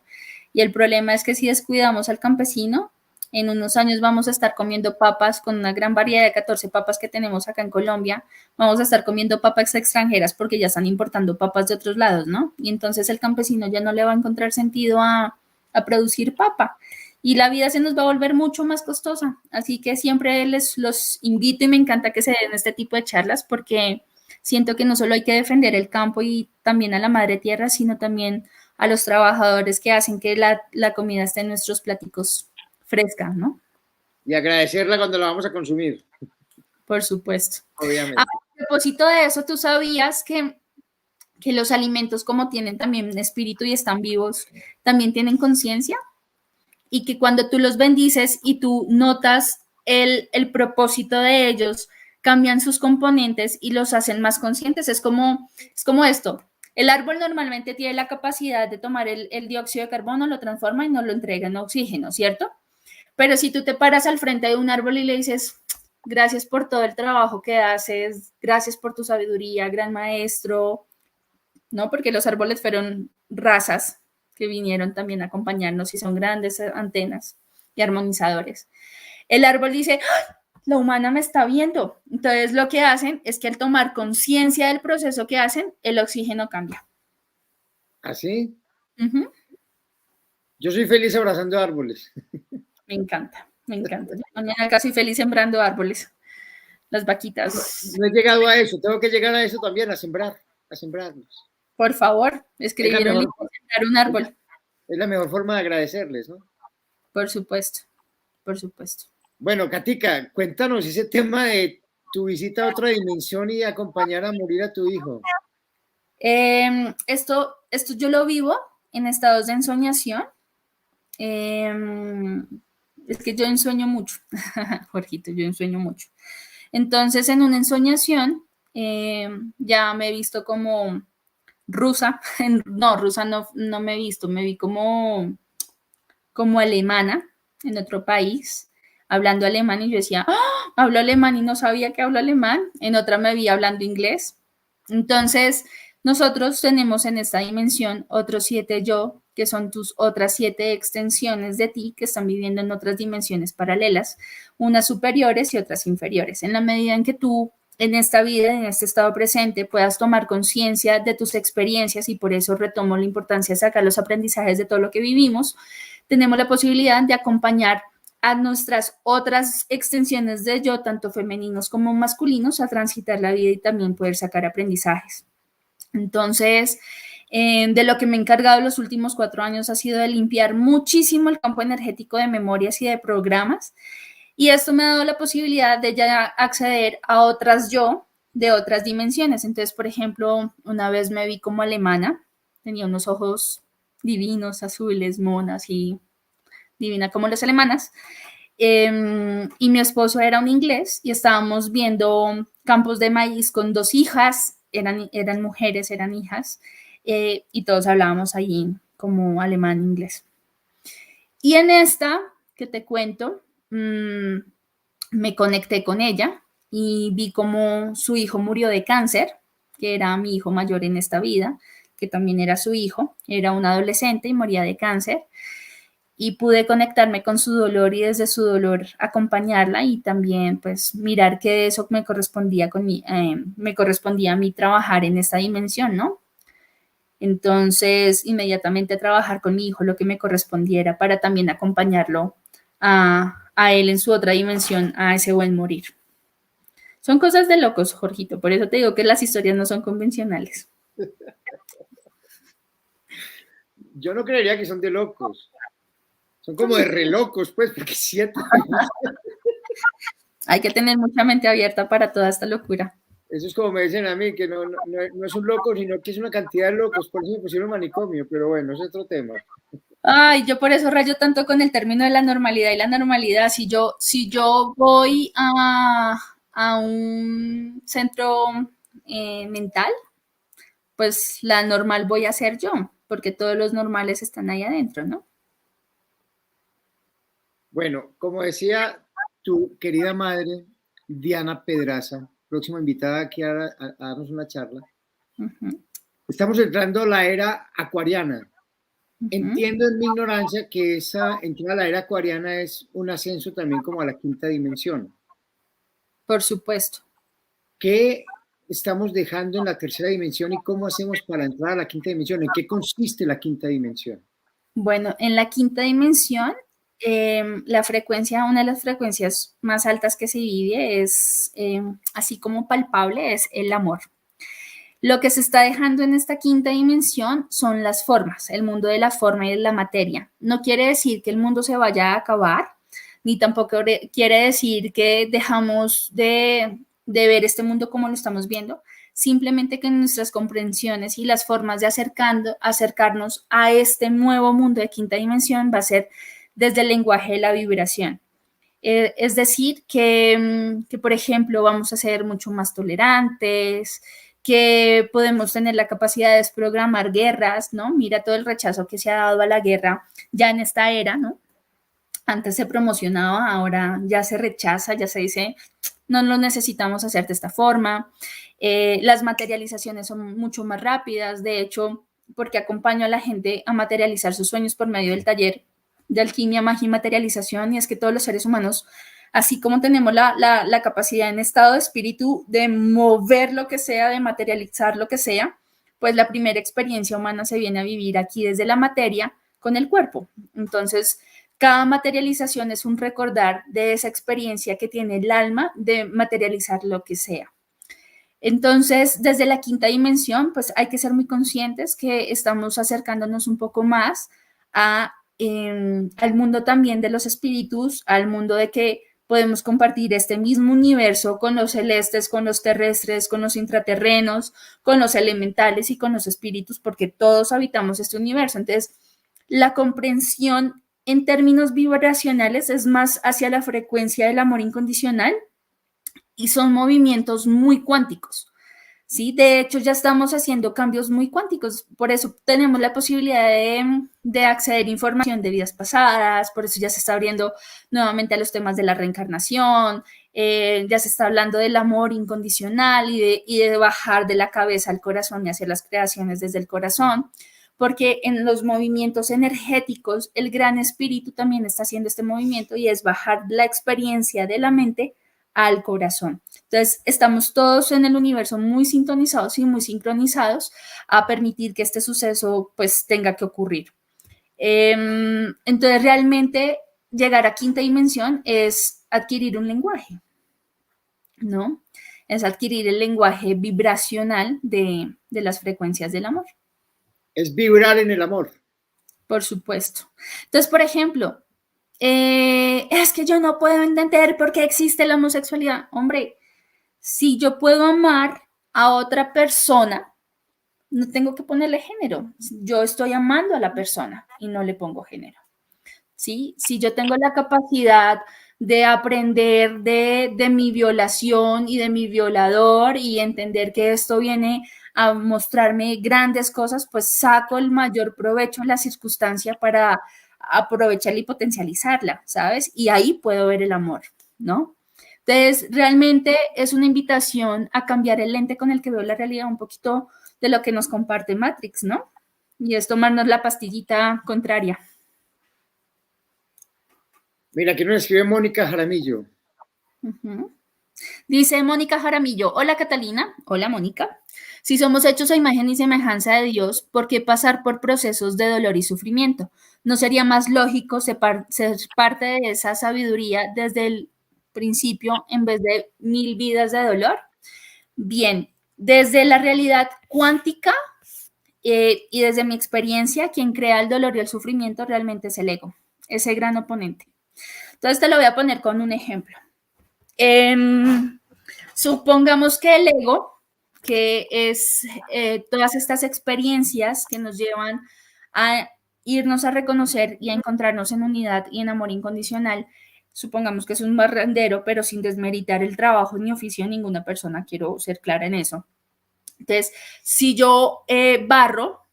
Y el problema es que si descuidamos al campesino, en unos años vamos a estar comiendo papas con una gran variedad de 14 papas que tenemos acá en Colombia. Vamos a estar comiendo papas extranjeras porque ya están importando papas de otros lados, ¿no? Y entonces el campesino ya no le va a encontrar sentido a producir papa. Y la vida se nos va a volver mucho más costosa. Así que siempre los invito y me encanta que se den este tipo de charlas porque siento que no solo hay que defender el campo y también a la madre tierra, sino también a los trabajadores que hacen que la comida esté en nuestros platicos fresca, ¿no? Y agradecerla cuando la vamos a consumir. Por supuesto. Obviamente. A propósito de eso, ¿tú sabías que los alimentos, como tienen también espíritu y están vivos, también tienen conciencia? Y que cuando tú los bendices y tú notas el propósito de ellos, cambian sus componentes y los hacen más conscientes. Es como esto. El árbol normalmente tiene la capacidad de tomar el dióxido de carbono, lo transforma y nos lo entrega en oxígeno, ¿cierto? Pero si tú te paras al frente de un árbol y le dices, gracias por todo el trabajo que haces, gracias por tu sabiduría, gran maestro, ¿no? Porque los árboles fueron razas que vinieron también a acompañarnos y son grandes antenas y armonizadores. El árbol dice, ¡ah! La humana me está viendo. Entonces lo que hacen es que al tomar conciencia del proceso que hacen, el oxígeno cambia. ¿Así? Uh-huh. Yo soy feliz abrazando árboles. Me encanta, me encanta. Yo mañana casi feliz sembrando árboles. Las vaquitas. No he llegado a eso, tengo que llegar a eso también, a sembrarlos. Por favor, escribir un libro y sembrar un árbol. Es la mejor forma de agradecerles, ¿no? Por supuesto, por supuesto. Bueno, Katica, cuéntanos ese tema de tu visita a otra dimensión y acompañar a morir a tu hijo. Esto yo lo vivo en estados de ensoñación. Es que yo ensueño mucho, Jorgito, yo ensueño mucho. Entonces, en una ensoñación, ya me he visto como rusa, no, rusa no me he visto, me vi como alemana en otro país, hablando alemán y yo decía, ¡oh! Hablo alemán y no sabía que hablo alemán. En otra me vi hablando inglés. Entonces, nosotros tenemos en esta dimensión otros 7 yo, que son tus otras 7 extensiones de ti que están viviendo en otras dimensiones paralelas, unas superiores y otras inferiores. En la medida en que tú en esta vida, en este estado presente, puedas tomar conciencia de tus experiencias, y por eso retomo la importancia de sacar los aprendizajes de todo lo que vivimos, tenemos la posibilidad de acompañar a nuestras otras extensiones de yo, tanto femeninos como masculinos, a transitar la vida y también poder sacar aprendizajes. Entonces, de lo que me he encargado los últimos 4 años ha sido de limpiar muchísimo el campo energético de memorias y de programas, y esto me ha dado la posibilidad de ya acceder a otras yo de otras dimensiones. Entonces, por ejemplo, una vez me vi como alemana, tenía unos ojos divinos, azules, monas y divina como las alemanas, y mi esposo era un inglés y estábamos viendo campos de maíz con 2 hijas, eran mujeres, eran hijas, y todos hablábamos allí como alemán-inglés. Y en esta que te cuento, me conecté con ella y vi cómo su hijo murió de cáncer, que era mi hijo mayor en esta vida, que también era su hijo, era un adolescente y moría de cáncer. Y pude conectarme con su dolor y desde su dolor acompañarla y también pues mirar que eso me correspondía a mí trabajar en esta dimensión, ¿no? Entonces, inmediatamente a trabajar con mi hijo lo que me correspondiera para también acompañarlo a él en su otra dimensión, a ese buen morir. Son cosas de locos, Jorgito, por eso te digo que las historias no son convencionales. Yo no creería que son de locos. Son como de relocos, pues, porque 7. Hay que tener mucha mente abierta para toda esta locura. Eso es como me dicen a mí, que no es un loco, sino que es una cantidad de locos. Por eso me pusieron manicomio, pero bueno, es otro tema. Ay, yo por eso rayo tanto con el término de la normalidad y la normalidad. Si yo voy a un centro mental, pues la normal voy a ser yo, porque todos los normales están ahí adentro, ¿no? Bueno, como decía tu querida madre, Diana Pedraza, próxima invitada aquí a darnos una charla, estamos entrando a la era acuariana. Entiendo en mi ignorancia que esa entrada a la era acuariana es un ascenso también como a la 5ª dimensión. Por supuesto. ¿Qué estamos dejando en la 3ª dimensión y cómo hacemos para entrar a la 5ª dimensión? ¿En qué consiste la 5ª dimensión? Bueno, en la 5ª dimensión, la frecuencia, una de las frecuencias más altas que se vive es, así como palpable, es el amor. Lo que se está dejando en esta 5ª dimensión son las formas, el mundo de la forma y de la materia. No quiere decir que el mundo se vaya a acabar, ni tampoco quiere decir que dejamos de ver este mundo como lo estamos viendo, simplemente que nuestras comprensiones y las formas de acercarnos a este nuevo mundo de 5ª dimensión va a ser desde el lenguaje de la vibración. Es decir, que, por ejemplo, vamos a ser mucho más tolerantes, que podemos tener la capacidad de desprogramar guerras, ¿no? Mira todo el rechazo que se ha dado a la guerra ya en esta era, ¿no? Antes se promocionaba, ahora ya se rechaza, ya se dice, no lo necesitamos hacer de esta forma. Las materializaciones son mucho más rápidas, de hecho, porque acompaño a la gente a materializar sus sueños por medio del taller de alquimia, magia y materialización, y es que todos los seres humanos, así como tenemos la capacidad en estado de espíritu de mover lo que sea, de materializar lo que sea, pues la primera experiencia humana se viene a vivir aquí desde la materia, con el cuerpo. Entonces, cada materialización es un recordar de esa experiencia que tiene el alma de materializar lo que sea. Entonces, desde la quinta dimensión, pues hay que ser muy conscientes que estamos acercándonos un poco más al mundo también de los espíritus, al mundo de que podemos compartir este mismo universo con los celestes, con los terrestres, con los intraterrenos, con los elementales y con los espíritus, porque todos habitamos este universo. Entonces, la comprensión en términos vibracionales es más hacia la frecuencia del amor incondicional y son movimientos muy cuánticos, ¿sí? De hecho, ya estamos haciendo cambios muy cuánticos, por eso tenemos la posibilidad de acceder a información de vidas pasadas, por eso ya se está abriendo nuevamente a los temas de la reencarnación, ya se está hablando del amor incondicional y de bajar de la cabeza al corazón y hacer las creaciones desde el corazón, porque en los movimientos energéticos el gran espíritu también está haciendo este movimiento y es bajar la experiencia de la mente al corazón. Entonces, estamos todos en el universo muy sintonizados y muy sincronizados a permitir que este suceso pues tenga que ocurrir. Entonces, realmente llegar a quinta dimensión es adquirir un lenguaje, ¿no? Es adquirir el lenguaje vibracional de las frecuencias del amor. Es vibrar en el amor. Por supuesto. Entonces, por ejemplo, es que yo no puedo entender por qué existe la homosexualidad. Hombre, si yo puedo amar a otra persona, no tengo que ponerle género. Yo estoy amando a la persona y no le pongo género. ¿Sí? Si yo tengo la capacidad de aprender de mi violación y de mi violador y entender que esto viene a mostrarme grandes cosas, pues saco el mayor provecho en la circunstancia para aprovecharla y potencializarla, ¿sabes? Y ahí puedo ver el amor, ¿no? Entonces, realmente es una invitación a cambiar el lente con el que veo la realidad, un poquito de lo que nos comparte Matrix, ¿no? Y es tomarnos la pastillita contraria. Mira, aquí nos escribe Mónica Jaramillo. Dice Mónica Jaramillo, hola Catalina, hola Mónica. Si somos hechos a imagen y semejanza de Dios, ¿por qué pasar por procesos de dolor y sufrimiento? ¿No sería más lógico ser parte de esa sabiduría desde el principio en vez de 1000 vidas de dolor? Bien, desde la realidad cuántica y desde mi experiencia, quien crea el dolor y el sufrimiento realmente es el ego, ese gran oponente. Entonces te lo voy a poner con un ejemplo. Supongamos que el ego, que es todas estas experiencias que nos llevan a irnos a reconocer y a encontrarnos en unidad y en amor incondicional, supongamos que es un barrendero, pero sin desmeritar el trabajo ni oficio de ninguna persona, quiero ser clara en eso. Entonces, si yo barro,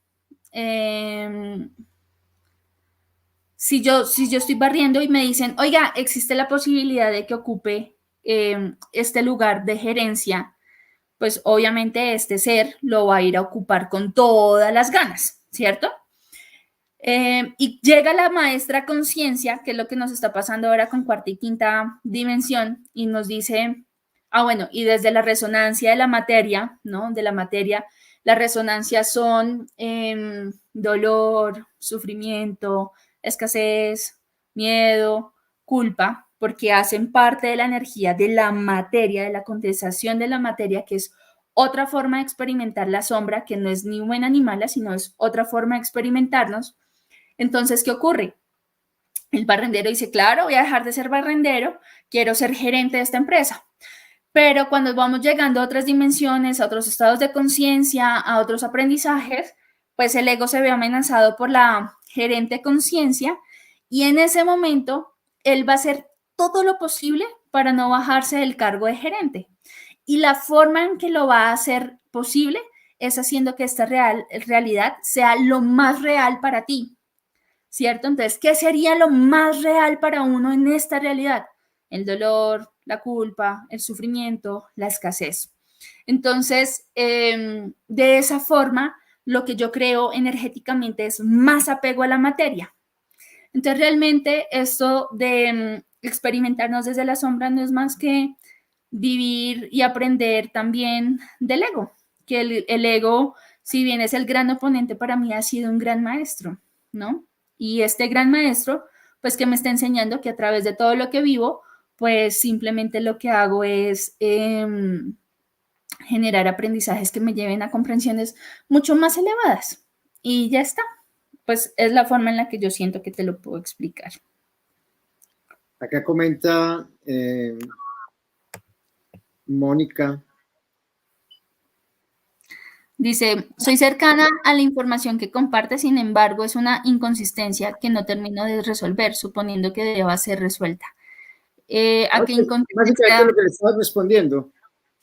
si yo estoy barriendo y me dicen, oiga, existe la posibilidad de que ocupe este lugar de gerencia, pues obviamente este ser lo va a ir a ocupar con todas las ganas, ¿cierto? Y llega la maestra conciencia, que es lo que nos está pasando ahora con cuarta y quinta dimensión, y nos dice, bueno, y desde la resonancia de la materia, ¿no? De la materia, las resonancias son dolor, sufrimiento, escasez, miedo, culpa, porque hacen parte de la energía de la materia, de la condensación de la materia, que es otra forma de experimentar la sombra, que no es ni buena ni mala, sino es otra forma de experimentarnos. Entonces, ¿qué ocurre? El barrendero dice, claro, voy a dejar de ser barrendero, quiero ser gerente de esta empresa. Pero cuando vamos llegando a otras dimensiones, a otros estados de conciencia, a otros aprendizajes, pues el ego se ve amenazado por la gerente conciencia y en ese momento él va a hacer todo lo posible para no bajarse del cargo de gerente. Y la forma en que lo va a hacer posible es haciendo que esta realidad sea lo más real para ti, ¿cierto? Entonces, ¿qué sería lo más real para uno en esta realidad? El dolor, la culpa, el sufrimiento, la escasez. Entonces, de esa forma, lo que yo creo energéticamente es más apego a la materia. Entonces, realmente esto de experimentarnos desde la sombra no es más que vivir y aprender también del ego, que el ego, si bien es el gran oponente, para mí ha sido un gran maestro, ¿no? Y este gran maestro, pues que me está enseñando que a través de todo lo que vivo, pues simplemente lo que hago es generar aprendizajes que me lleven a comprensiones mucho más elevadas. Y ya está. Pues es la forma en la que yo siento que te lo puedo explicar. Acá comenta Mónica. Dice, soy cercana a la información que comparte, sin embargo, es una inconsistencia que no termino de resolver, suponiendo que deba ser resuelta. ¿A qué inconsistencia? Básicamente lo que le estabas respondiendo.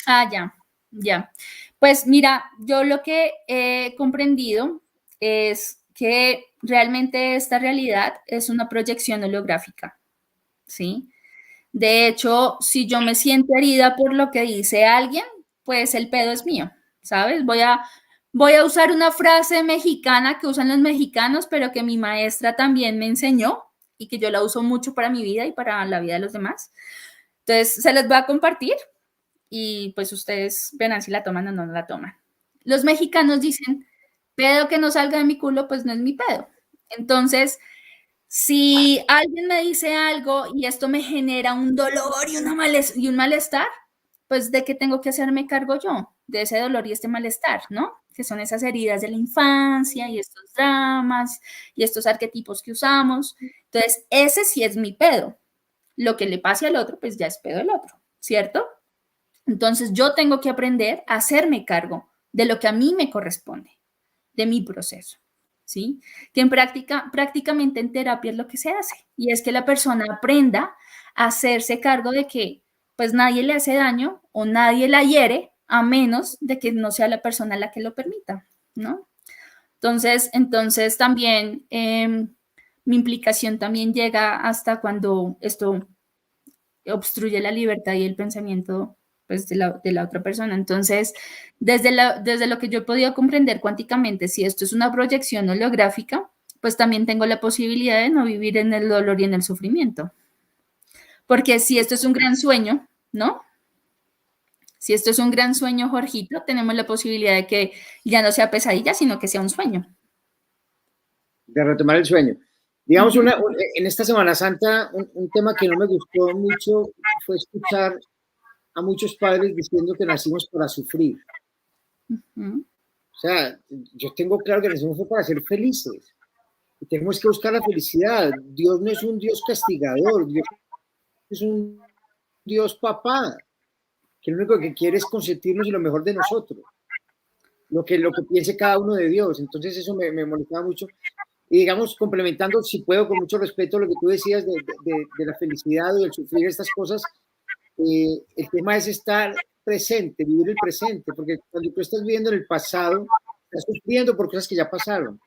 Ah, ya. Pues mira, yo lo que he comprendido es que realmente esta realidad es una proyección holográfica, ¿sí? De hecho, si yo me siento herida por lo que dice alguien, pues el pedo es mío, ¿sabes? Voy a usar una frase mexicana que usan los mexicanos, pero que mi maestra también me enseñó y que yo la uso mucho para mi vida y para la vida de los demás. Entonces, se les va a compartir y pues ustedes verán si la toman o no la toman. Los mexicanos dicen, pedo que no salga de mi culo, pues no es mi pedo. Entonces, si alguien me dice algo y esto me genera un dolor y un malestar, pues ¿de qué tengo que hacerme cargo yo? De ese dolor y este malestar, ¿no? Que son esas heridas de la infancia y estos dramas y estos arquetipos que usamos. Entonces, ese sí es mi pedo. Lo que le pase al otro, pues ya es pedo del otro, ¿cierto? Entonces, yo tengo que aprender a hacerme cargo de lo que a mí me corresponde, de mi proceso. ¿Sí? Que en prácticamente en terapia es lo que se hace, y es que la persona aprenda a hacerse cargo de que pues nadie le hace daño o nadie la hiere a menos de que no sea la persona la que lo permita, ¿no? Entonces también mi implicación también llega hasta cuando esto obstruye la libertad y el pensamiento pues, de la otra persona. Entonces, desde lo que yo he podido comprender cuánticamente, si esto es una proyección holográfica, pues también tengo la posibilidad de no vivir en el dolor y en el sufrimiento. Porque si esto es un gran sueño, ¿no? Si esto es un gran sueño, Jorgito, tenemos la posibilidad de que ya no sea pesadilla, sino que sea un sueño. De retomar el sueño. Digamos, en esta Semana Santa, un tema que no me gustó mucho fue escuchar a muchos padres diciendo que nacimos para sufrir. O sea, yo tengo claro que nacimos para ser felices. Y tenemos que buscar la felicidad. Dios no es un Dios castigador, Dios es un Dios papá, que lo único que quiere es consentirnos y lo mejor de nosotros. Lo que piense cada uno de Dios. Entonces eso me molestaba mucho. Y digamos, complementando, si puedo, con mucho respeto, lo que tú decías de la felicidad y el sufrir estas cosas, el tema es estar presente, vivir el presente, porque cuando tú estás viviendo en el pasado, estás sufriendo por cosas que ya pasaron.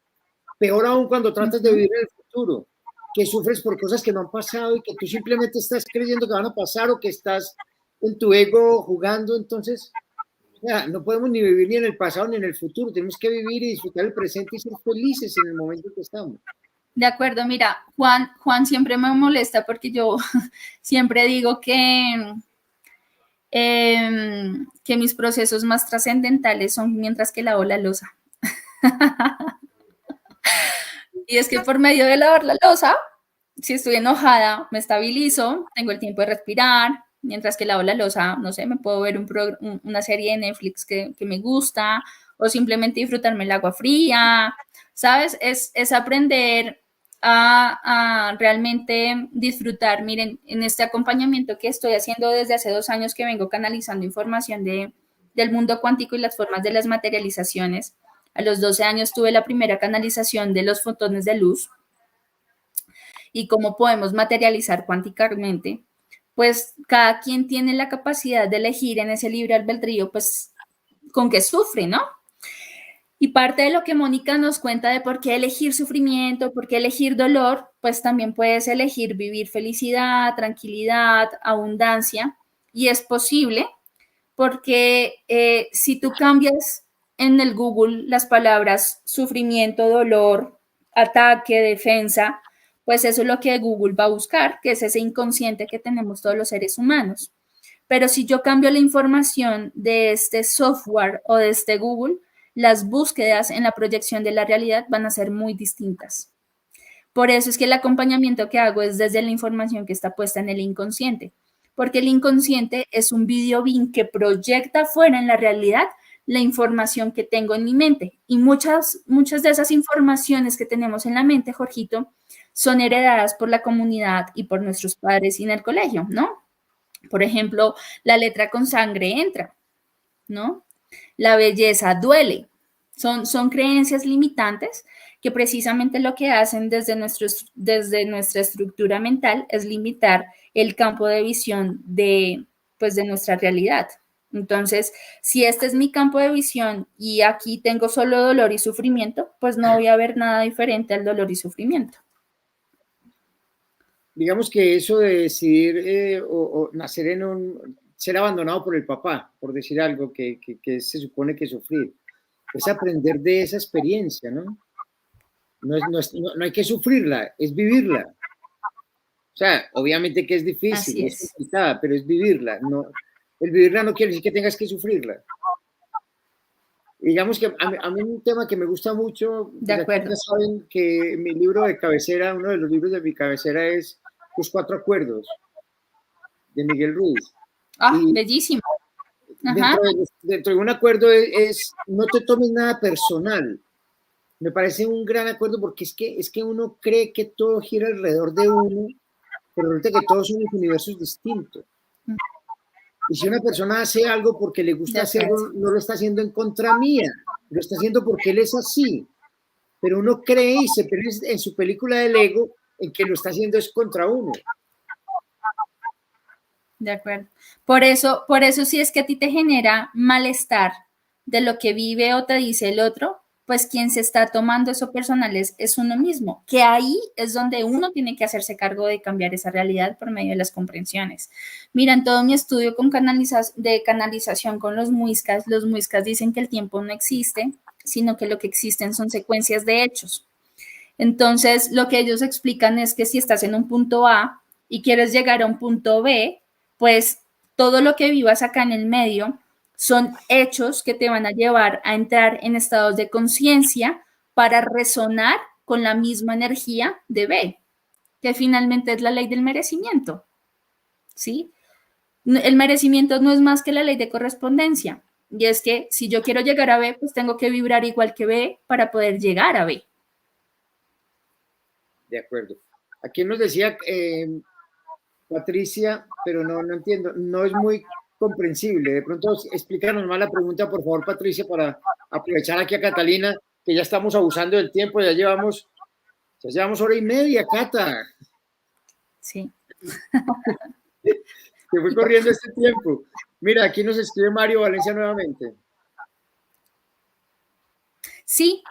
Peor aún cuando tratas de vivir en el futuro, que sufres por cosas que no han pasado y que tú simplemente estás creyendo que van a pasar o que estás en tu ego jugando. Entonces, no podemos ni vivir ni en el pasado ni en el futuro. Tenemos que vivir y disfrutar el presente y ser felices en el momento en que estamos. De acuerdo, mira, Juan siempre me molesta porque yo siempre digo que mis procesos más trascendentales son mientras que lavo la loza. Y es que por medio de lavar la loza, si estoy enojada, me estabilizo, tengo el tiempo de respirar, mientras que lavo la loza, no sé, me puedo ver una serie de Netflix que me gusta o simplemente disfrutarme el agua fría, ¿sabes? Es aprender a realmente disfrutar. Miren, en este acompañamiento que estoy haciendo desde hace 2 años que vengo canalizando información del mundo cuántico y las formas de las materializaciones. A los 12 años tuve la primera canalización de los fotones de luz y cómo podemos materializar cuánticamente, pues cada quien tiene la capacidad de elegir en ese libre albedrío, pues con qué sufre, ¿no? Y parte de lo que Mónica nos cuenta de por qué elegir sufrimiento, por qué elegir dolor, pues también puedes elegir vivir felicidad, tranquilidad, abundancia, y es posible porque si tú cambias en el Google las palabras sufrimiento, dolor, ataque, defensa, pues eso es lo que Google va a buscar, que es ese inconsciente que tenemos todos los seres humanos. Pero si yo cambio la información de este software o de este Google, las búsquedas en la proyección de la realidad van a ser muy distintas. Por eso es que el acompañamiento que hago es desde la información que está puesta en el inconsciente, porque el inconsciente es un videobin que proyecta fuera en la realidad la información que tengo en mi mente. Y muchas de esas informaciones que tenemos en la mente, Jorgito, son heredadas por la comunidad y por nuestros padres y en el colegio, ¿no? Por ejemplo, la letra con sangre entra, ¿no? La belleza duele. Son creencias limitantes que precisamente lo que hacen desde nuestra estructura mental es limitar el campo de visión pues, de nuestra realidad. Entonces, si este es mi campo de visión y aquí tengo solo dolor y sufrimiento, pues no voy a ver nada diferente al dolor y sufrimiento. Digamos que eso de decidir o nacer ser abandonado por el papá, por decir algo que se supone que sufrir, es aprender de esa experiencia, ¿no? No hay que sufrirla, es vivirla. O sea, obviamente que es difícil, es complicada, pero es vivirla. No, el vivirla no quiere decir que tengas que sufrirla. Digamos que a mí un tema que me gusta mucho, de acuerdo. Ya saben que mi libro de cabecera, uno de los libros de mi cabecera es Los Cuatro Acuerdos, de Miguel Ruiz. Ah, bellísimo. Dentro de un acuerdo es no te tomes nada personal. Me parece un gran acuerdo porque es que uno cree que todo gira alrededor de uno, pero resulta que todos son universos distintos. Y si una persona hace algo porque le gusta hacerlo, no lo está haciendo en contra mía, lo está haciendo porque él es así. Pero uno cree y se pierde en su película del ego en que lo está haciendo es contra uno. De acuerdo. Por eso si es que a ti te genera malestar de lo que vive o te dice el otro, pues quien se está tomando eso personal es uno mismo, que ahí es donde uno tiene que hacerse cargo de cambiar esa realidad por medio de las comprensiones. Mira, en todo mi estudio de canalización con los muiscas dicen que el tiempo no existe, sino que lo que existen son secuencias de hechos. Entonces, lo que ellos explican es que si estás en un punto A y quieres llegar a un punto B, pues todo lo que vivas acá en el medio son hechos que te van a llevar a entrar en estados de conciencia para resonar con la misma energía de B, que finalmente es la ley del merecimiento, ¿sí? El merecimiento no es más que la ley de correspondencia, y es que si yo quiero llegar a B, pues tengo que vibrar igual que B para poder llegar a B. De acuerdo. Aquí nos decía Patricia, pero no entiendo, no es muy comprensible. De pronto, explícanos más la pregunta, por favor, Patricia, para aprovechar aquí a Catalina, que ya estamos abusando del tiempo, ya llevamos hora y media, Cata. Sí. Se fue corriendo este tiempo. Mira, aquí nos escribe Mario Valencia nuevamente. Sí,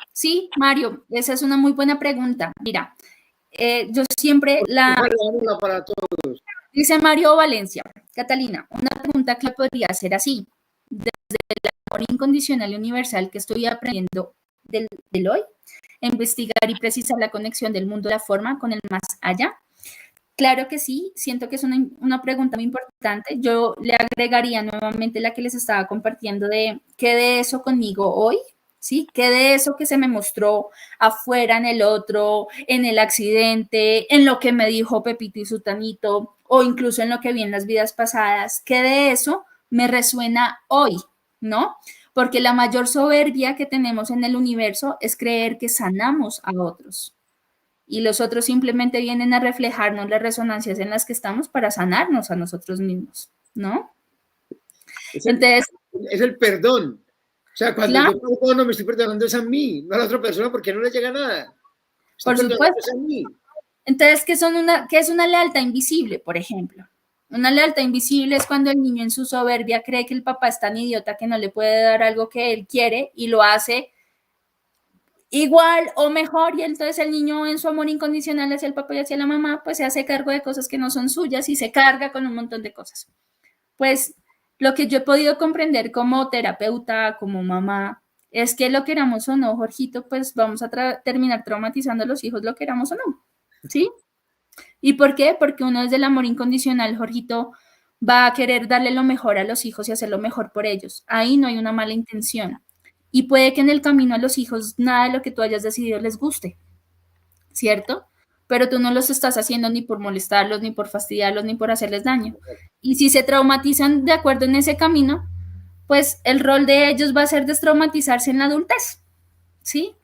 Mario, esa es una muy buena pregunta. Mira, yo siempre para todos. Dice Mario Valencia, Catalina, una pregunta que podría ser así. Desde el amor incondicional y universal que estoy aprendiendo del hoy, investigar y precisar la conexión del mundo de la forma con el más allá. Claro que sí, siento que es una pregunta muy importante. Yo le agregaría nuevamente la que les estaba compartiendo de ¿qué de eso conmigo hoy? ¿Sí? ¿Qué de eso que se me mostró afuera, en el otro, en el accidente, en lo que me dijo Pepito y Sutanito, o incluso en lo que vi en las vidas pasadas? ¿Qué de eso me resuena hoy? ¿No? Porque la mayor soberbia que tenemos en el universo es creer que sanamos a otros. Y los otros simplemente vienen a reflejarnos las resonancias en las que estamos para sanarnos a nosotros mismos, ¿no? Entonces, es el perdón. O sea, cuando yo perdono, me estoy perdonando es a mí, no a la otra persona, porque no le llega nada. Por supuesto. Es a mí. Entonces, ¿qué es una lealtad invisible, por ejemplo? Una lealtad invisible es cuando el niño en su soberbia cree que el papá es tan idiota que no le puede dar algo que él quiere y lo hace igual o mejor, y entonces el niño en su amor incondicional hacia el papá y hacia la mamá, pues se hace cargo de cosas que no son suyas y se carga con un montón de cosas. Pues lo que yo he podido comprender como terapeuta, como mamá, es que lo queramos o no, Jorgito, pues vamos a terminar traumatizando a los hijos, lo queramos o no, ¿sí? ¿Y por qué? Porque uno desde el amor incondicional, Jorgito, va a querer darle lo mejor a los hijos y hacer lo mejor por ellos. Ahí no hay una mala intención. Y puede que en el camino a los hijos nada de lo que tú hayas decidido les guste, ¿cierto? pero tú no los estás haciendo ni por molestarlos, ni por fastidiarlos, ni por hacerles daño. Y si se traumatizan de acuerdo en ese camino, pues el rol de ellos va a ser destraumatizarse en la adultez, ¿sí?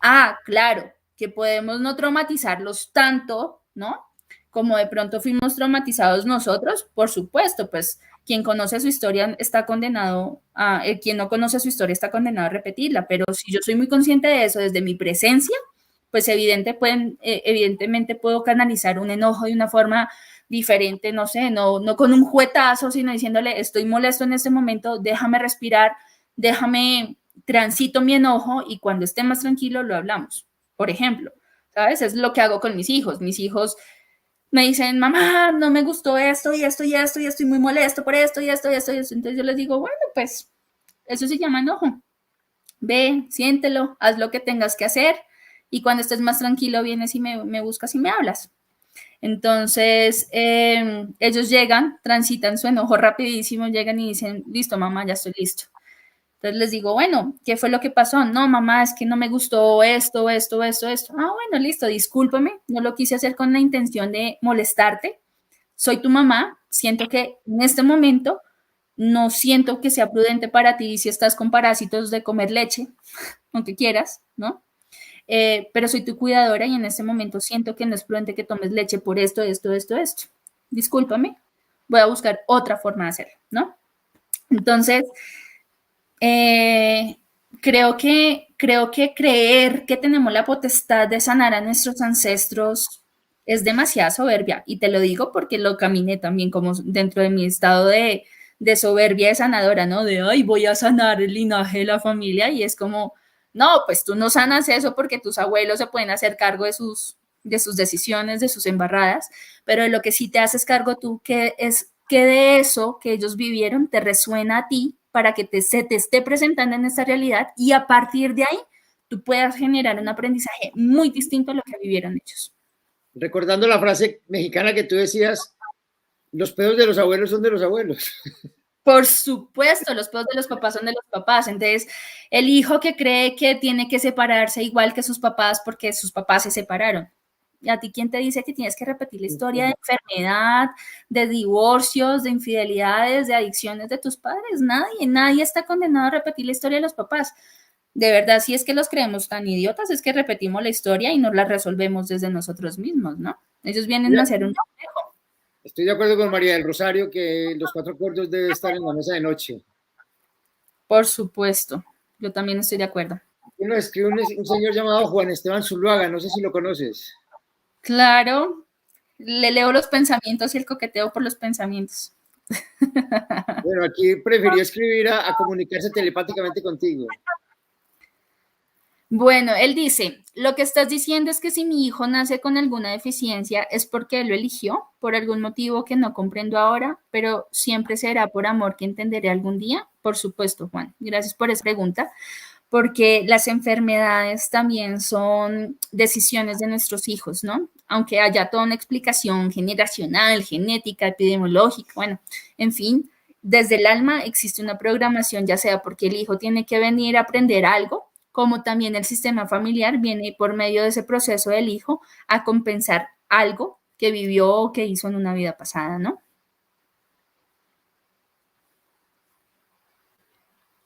Ah, claro, que podemos no traumatizarlos tanto, ¿no? Como de pronto fuimos traumatizados nosotros, por supuesto, pues quien conoce su historia está condenado a, quien no conoce su historia está condenado a repetirla, pero si yo soy muy consciente de eso desde mi presencia, pues evidentemente puedo canalizar un enojo de una forma diferente, no sé, no con un juetazo, sino diciéndole, estoy molesto en este momento, déjame respirar, déjame, transito mi enojo y cuando esté más tranquilo lo hablamos. Por ejemplo, ¿sabes? Es lo que hago con mis hijos. Mis hijos me dicen, mamá, no me gustó esto y esto y esto y estoy muy molesto por esto y esto y esto y esto. Entonces yo les digo, bueno, pues eso se llama enojo. Ve, siéntelo, haz lo que tengas que hacer y cuando estés más tranquilo vienes y me buscas y me hablas. Entonces, ellos llegan, transitan su enojo rapidísimo, llegan y dicen, listo, mamá, ya estoy listo. Entonces les digo, bueno, ¿qué fue lo que pasó? No, mamá, es que no me gustó esto. Ah, bueno, listo, discúlpame, no lo quise hacer con la intención de molestarte. Soy tu mamá, siento que en este momento no siento que sea prudente para ti si estás con parásitos de comer leche, aunque quieras, ¿no? Pero soy tu cuidadora y en este momento siento que no es prudente que tomes leche por esto. Discúlpame, voy a buscar otra forma de hacerlo, ¿no? Entonces, creo que creer que tenemos la potestad de sanar a nuestros ancestros es demasiada soberbia. Y te lo digo porque lo caminé también como dentro de mi estado de soberbia de sanadora, ¿no? De, ay, voy a sanar el linaje de la familia. Y es como, no, pues tú no sanas eso porque tus abuelos se pueden hacer cargo de sus decisiones, de sus embarradas, pero de lo que sí te haces cargo tú, que es que de eso que ellos vivieron te resuena a ti para que se te esté presentando en esta realidad y a partir de ahí tú puedas generar un aprendizaje muy distinto a lo que vivieron ellos. Recordando la frase mexicana que tú decías, los pedos de los abuelos son de los abuelos. Por supuesto, los pedos de los papás son de los papás. Entonces, el hijo que cree que tiene que separarse igual que sus papás porque sus papás se separaron. ¿Y a ti quién te dice que tienes que repetir la historia de enfermedad, de divorcios, de infidelidades, de adicciones de tus padres? Nadie está condenado a repetir la historia de los papás. De verdad, si es que los creemos tan idiotas, es que repetimos la historia y no la resolvemos desde nosotros mismos, ¿no? Ellos vienen a hacer un reflejo. Estoy de acuerdo con María del Rosario que los 4 acordes deben estar en la mesa de noche. Por supuesto, yo también estoy de acuerdo. Uno escribe un señor llamado Juan Esteban Zuluaga, no sé si lo conoces. Claro, le leo los pensamientos y el coqueteo por los pensamientos. Bueno, aquí prefirió escribir a comunicarse telepáticamente contigo. Bueno, él dice, lo que estás diciendo es que si mi hijo nace con alguna deficiencia es porque él lo eligió, por algún motivo que no comprendo ahora, pero siempre será por amor que entenderé algún día. Por supuesto, Juan. Gracias por esa pregunta, porque las enfermedades también son decisiones de nuestros hijos, ¿no? Aunque haya toda una explicación generacional, genética, epidemiológica, bueno, en fin, desde el alma existe una programación, ya sea porque el hijo tiene que venir a aprender algo, como también el sistema familiar viene por medio de ese proceso del hijo a compensar algo que vivió o que hizo en una vida pasada, ¿no?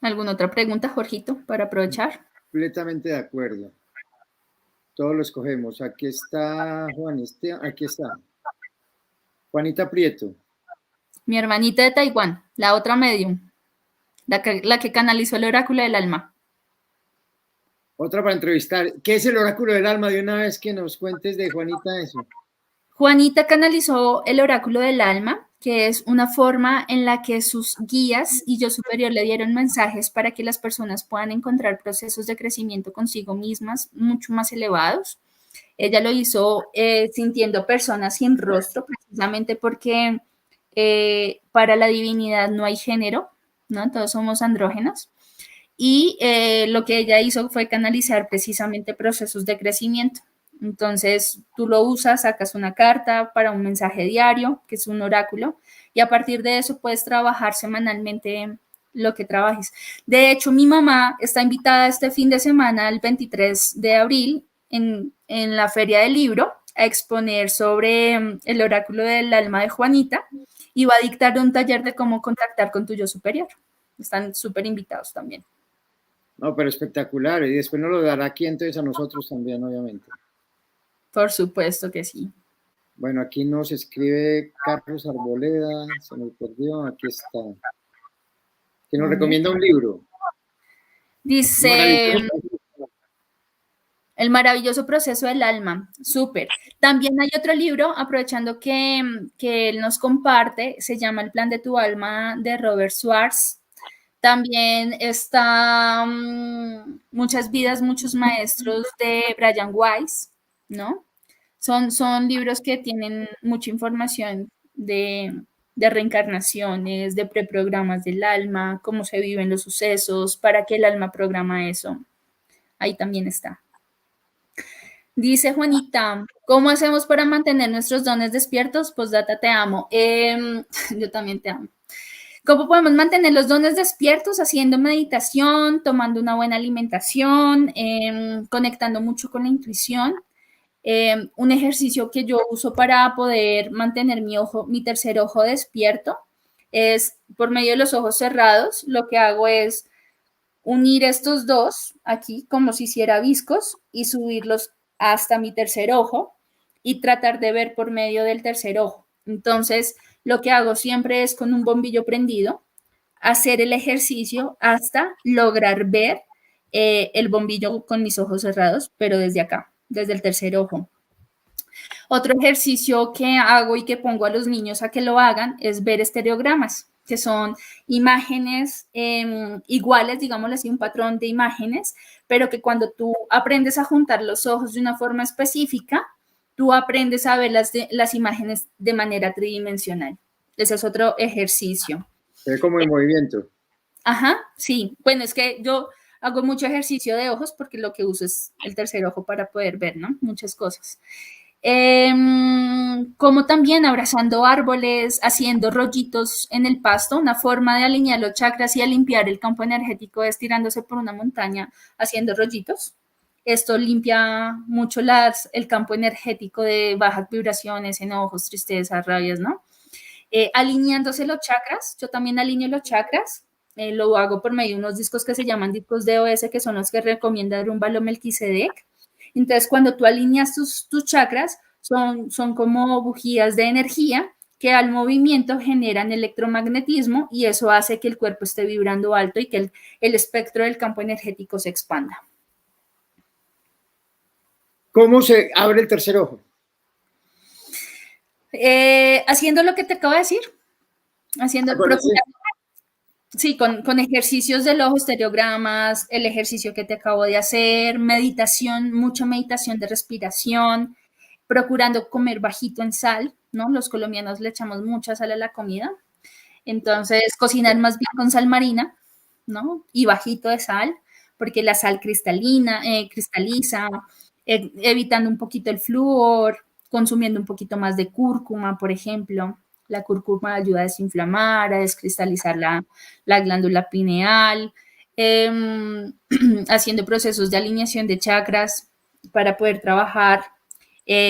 ¿Alguna otra pregunta, Jorgito, para aprovechar? Completamente de acuerdo. Todos lo escogemos. Aquí está aquí está. Juanita Prieto. Mi hermanita de Taiwán, la otra medium, la que canalizó el oráculo del alma. Otra para entrevistar. ¿Qué es el oráculo del alma? De una vez que nos cuentes de Juanita eso. Juanita canalizó el oráculo del alma, que es una forma en la que sus guías y yo superior le dieron mensajes para que las personas puedan encontrar procesos de crecimiento consigo mismas mucho más elevados. Ella lo hizo sintiendo personas sin rostro, precisamente porque para la divinidad no hay género, ¿no? Todos somos andrógenos. Y lo que ella hizo fue canalizar precisamente procesos de crecimiento. Entonces, tú lo usas, sacas una carta para un mensaje diario, que es un oráculo, y a partir de eso puedes trabajar semanalmente lo que trabajes. De hecho, mi mamá está invitada este fin de semana, el 23 de abril, en la Feria del Libro, a exponer sobre el oráculo del alma de Juanita y va a dictar un taller de cómo contactar con tu yo superior. Están súper invitados también. No, pero espectacular. Y después nos lo dará aquí entonces a nosotros también, obviamente. Por supuesto que sí. Bueno, aquí nos escribe Carlos Arboleda, se me perdió, aquí está. Que nos recomienda un libro. Dice, El maravilloso proceso del alma, súper. También hay otro libro, aprovechando que él nos comparte, se llama El plan de tu alma de Robert Schwartz. También está Muchas vidas, muchos maestros de Brian Weiss, ¿no? Son libros que tienen mucha información de reencarnaciones, de preprogramas del alma, cómo se viven los sucesos, para qué el alma programa eso. Ahí también está. Dice Juanita, ¿cómo hacemos para mantener nuestros dones despiertos? Postdata, te amo. Yo también te amo. ¿Cómo podemos mantener los dones despiertos? Haciendo meditación, tomando una buena alimentación, conectando mucho con la intuición. Un ejercicio que yo uso para poder mantener mi tercer ojo despierto es por medio de los ojos cerrados. Lo que hago es unir estos dos aquí como si hiciera viscos y subirlos hasta mi tercer ojo y tratar de ver por medio del tercer ojo. Entonces, lo que hago siempre es con un bombillo prendido, hacer el ejercicio hasta lograr ver el bombillo con mis ojos cerrados, pero desde acá, desde el tercer ojo. Otro ejercicio que hago y que pongo a los niños a que lo hagan es ver estereogramas, que son imágenes iguales, digámoslo así, un patrón de imágenes, pero que cuando tú aprendes a juntar los ojos de una forma específica, tú aprendes a ver las imágenes de manera tridimensional. Ese es otro ejercicio. Es como en movimiento. Ajá, sí. Bueno, es que yo hago mucho ejercicio de ojos porque lo que uso es el tercer ojo para poder ver, ¿no? Muchas cosas. Como también abrazando árboles, haciendo rollitos en el pasto, una forma de alinear los chakras y de limpiar el campo energético es tirándose por una montaña haciendo rollitos. Esto limpia mucho el campo energético de bajas vibraciones, enojos, tristezas, rabias, ¿no? Alineándose los chakras, yo también alineo los chakras, lo hago por medio de unos discos que se llaman discos DOS, que son los que recomienda Rumbalo Melquisedec. Entonces, cuando tú alineas tus chakras, son como bujías de energía que al movimiento generan electromagnetismo y eso hace que el cuerpo esté vibrando alto y que el espectro del campo energético se expanda. ¿Cómo se abre el tercer ojo? Haciendo lo que te acabo de decir. Haciendo Sí, con ejercicios del ojo, estereogramas, el ejercicio que te acabo de hacer, meditación, mucha meditación de respiración, procurando comer bajito en sal, ¿no? Los colombianos le echamos mucha sal a la comida. Entonces, cocinar más bien con sal marina, ¿no? Y bajito de sal, porque la sal cristaliza, evitando un poquito el flúor, consumiendo un poquito más de cúrcuma, por ejemplo. La cúrcuma ayuda a desinflamar, a descristalizar la glándula pineal, haciendo procesos de alineación de chakras para poder trabajar,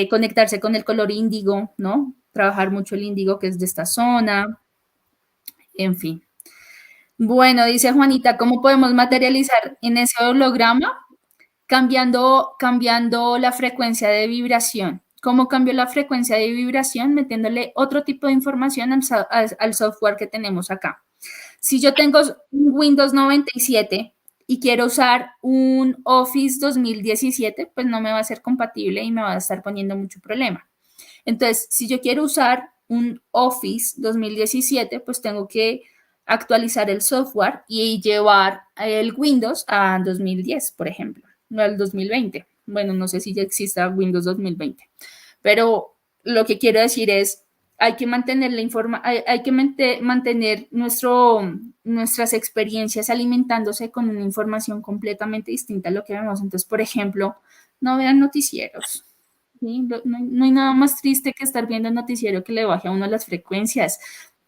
conectarse con el color índigo, ¿no? Trabajar mucho el índigo que es de esta zona, en fin. Bueno, dice Juanita, ¿cómo podemos materializar en ese holograma? Cambiando la frecuencia de vibración. ¿Cómo cambio la frecuencia de vibración? Metiéndole otro tipo de información al software que tenemos acá. Si yo tengo un Windows 97 y quiero usar un Office 2017, pues no me va a ser compatible y me va a estar poniendo mucho problema. Entonces, si yo quiero usar un Office 2017, pues tengo que actualizar el software y llevar el Windows a 2010, por ejemplo, no al 2020. Bueno, no sé si ya exista Windows 2020, pero lo que quiero decir es, hay que mantener hay que mantener nuestras experiencias alimentándose con una información completamente distinta a lo que vemos. Entonces, por ejemplo, no vean noticieros. ¿Sí? No hay nada más triste que estar viendo el noticiero que le baje a uno las frecuencias.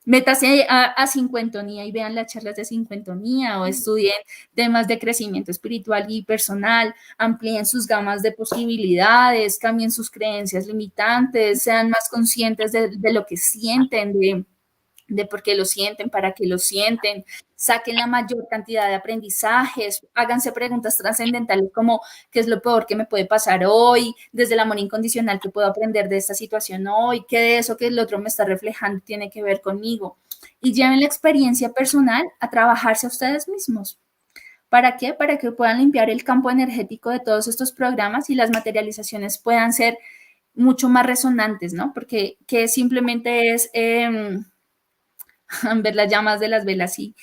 Métase a Cincuentonía y vean las charlas de Cincuentonía o estudien temas de crecimiento espiritual y personal, amplíen sus gamas de posibilidades, cambien sus creencias limitantes, sean más conscientes de lo que sienten, de por qué lo sienten, para qué lo sienten, saquen la mayor cantidad de aprendizajes, háganse preguntas trascendentales como qué es lo peor que me puede pasar hoy, desde el amor incondicional que puedo aprender de esta situación hoy, qué de eso que el otro me está reflejando tiene que ver conmigo. Y lleven la experiencia personal a trabajarse a ustedes mismos. ¿Para qué? Para que puedan limpiar el campo energético de todos estos programas y las materializaciones puedan ser mucho más resonantes, ¿no? Porque que simplemente es ver las llamas de las velas y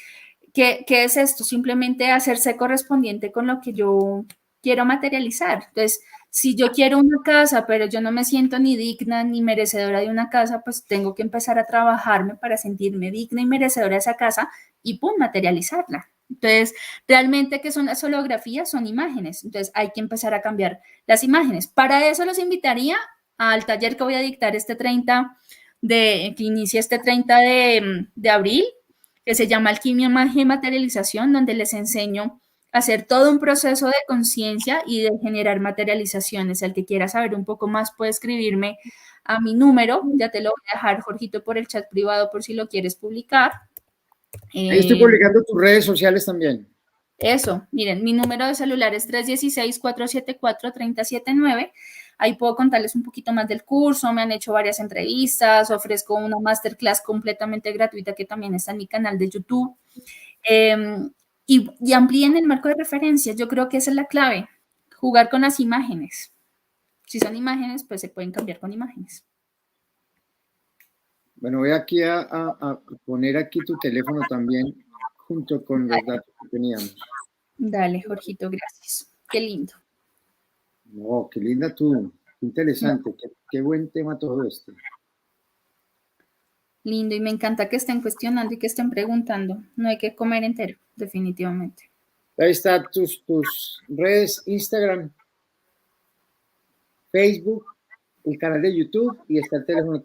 ¿qué es esto? Simplemente hacerse correspondiente con lo que yo quiero materializar. Entonces, si yo quiero una casa, pero yo no me siento ni digna ni merecedora de una casa, pues tengo que empezar a trabajarme para sentirme digna y merecedora de esa casa y ¡pum! Materializarla. Entonces, realmente, ¿qué son las holografías? Son imágenes. Entonces, hay que empezar a cambiar las imágenes. Para eso los invitaría al taller que voy a dictar que inicia este 30 de abril, que se llama Alquimia, Magia y Materialización, donde les enseño a hacer todo un proceso de conciencia y de generar materializaciones. El que quiera saber un poco más puede escribirme a mi número, ya te lo voy a dejar, Jorgito, por el chat privado por si lo quieres publicar. Ahí estoy publicando tus redes sociales también. Eso, miren, mi número de celular es 316-474-3079. Ahí puedo contarles un poquito más del curso, me han hecho varias entrevistas, ofrezco una masterclass completamente gratuita que también está en mi canal de YouTube. Y amplíen el marco de referencia, yo creo que esa es la clave, jugar con las imágenes. Si son imágenes, pues se pueden cambiar con imágenes. Bueno, voy aquí a poner aquí tu teléfono también, junto con los datos que teníamos. Dale, Jorgito, gracias. Qué lindo. No, qué linda tú, qué interesante, qué buen tema todo esto. Lindo, y me encanta que estén cuestionando y que estén preguntando. No hay que comer entero, definitivamente. Ahí está tus redes, Instagram, Facebook, el canal de YouTube y está el teléfono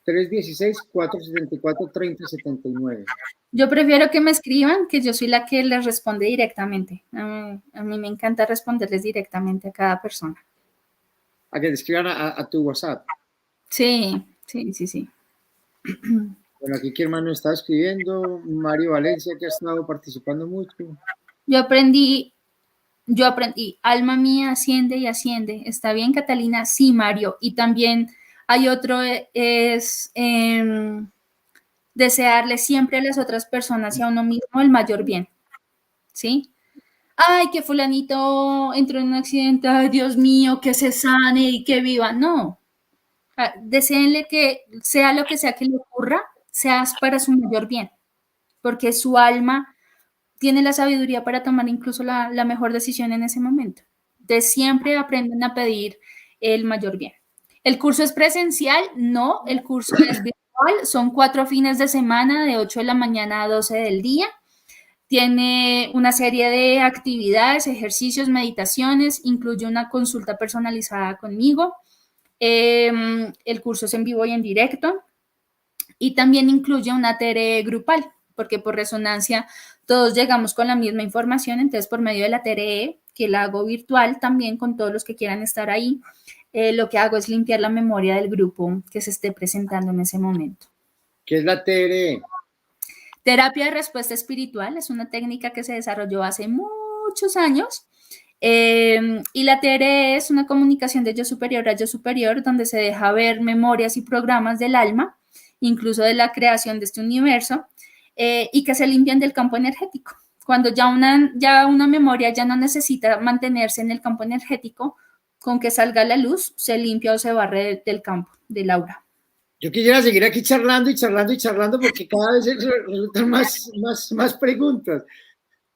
316-474-3079. Yo prefiero que me escriban, que yo soy la que les responde directamente. A mí me encanta responderles directamente a cada persona. A que te escriban a tu WhatsApp. Sí. Bueno, aquí qué hermano está escribiendo, Mario Valencia, que ha estado participando mucho. Yo aprendí, alma mía asciende y asciende. ¿Está bien, Catalina? Sí, Mario. Y también hay otro, es desearle siempre a las otras personas y a uno mismo el mayor bien. ¿Sí? Ay, que fulanito entró en un accidente, ay, Dios mío, que se sane y que viva. No. Deseenle que sea lo que sea que le ocurra, sea para su mayor bien, porque su alma tiene la sabiduría para tomar incluso la mejor decisión en ese momento. Entonces siempre aprenden a pedir el mayor bien. ¿El curso es presencial? No, el curso es virtual, son 4 fines de semana de 8 de la mañana a 12 del día. Tiene una serie de actividades, ejercicios, meditaciones, incluye una consulta personalizada conmigo. El curso es en vivo y en directo y también incluye una TRE grupal, porque por resonancia todos llegamos con la misma información, entonces por medio de la TRE, que la hago virtual también con todos los que quieran estar ahí, lo que hago es limpiar la memoria del grupo que se esté presentando en ese momento. ¿Qué es la TRE? Terapia de respuesta espiritual es una técnica que se desarrolló hace muchos años. Y la TRE es una comunicación de yo superior a yo superior, donde se deja ver memorias y programas del alma, incluso de la creación de este universo, y que se limpian del campo energético. Cuando ya una memoria ya no necesita mantenerse en el campo energético, con que salga la luz, se limpia o se barre del campo, del aura. Yo quisiera seguir aquí charlando porque cada vez resultan más preguntas.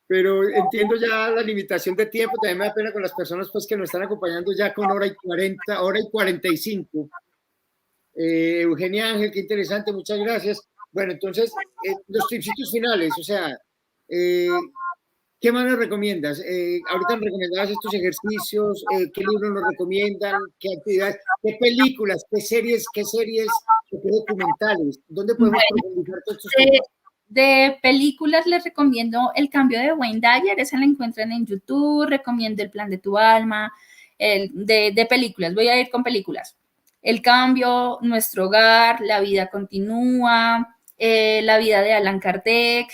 Pero entiendo ya la limitación de tiempo, también me da pena con las personas pues, que nos están acompañando ya con hora y 45. Eugenia Ángel, qué interesante, muchas gracias. Bueno, entonces, los tipsitos finales, o sea, ¿qué más nos recomiendas? Ahorita nos recomendabas estos ejercicios, ¿qué libros nos recomiendan? ¿Qué actividades? ¿Qué películas? ¿Qué series ¿Qué documentales? ¿Dónde podemos profundizar todos estos de, temas? de películas les recomiendo El cambio de Wayne Dyer, esa la encuentran en YouTube, recomiendo El plan de tu alma, de películas, voy a ir con películas. El cambio, Nuestro hogar, La vida continúa, La vida de Allan Kardec,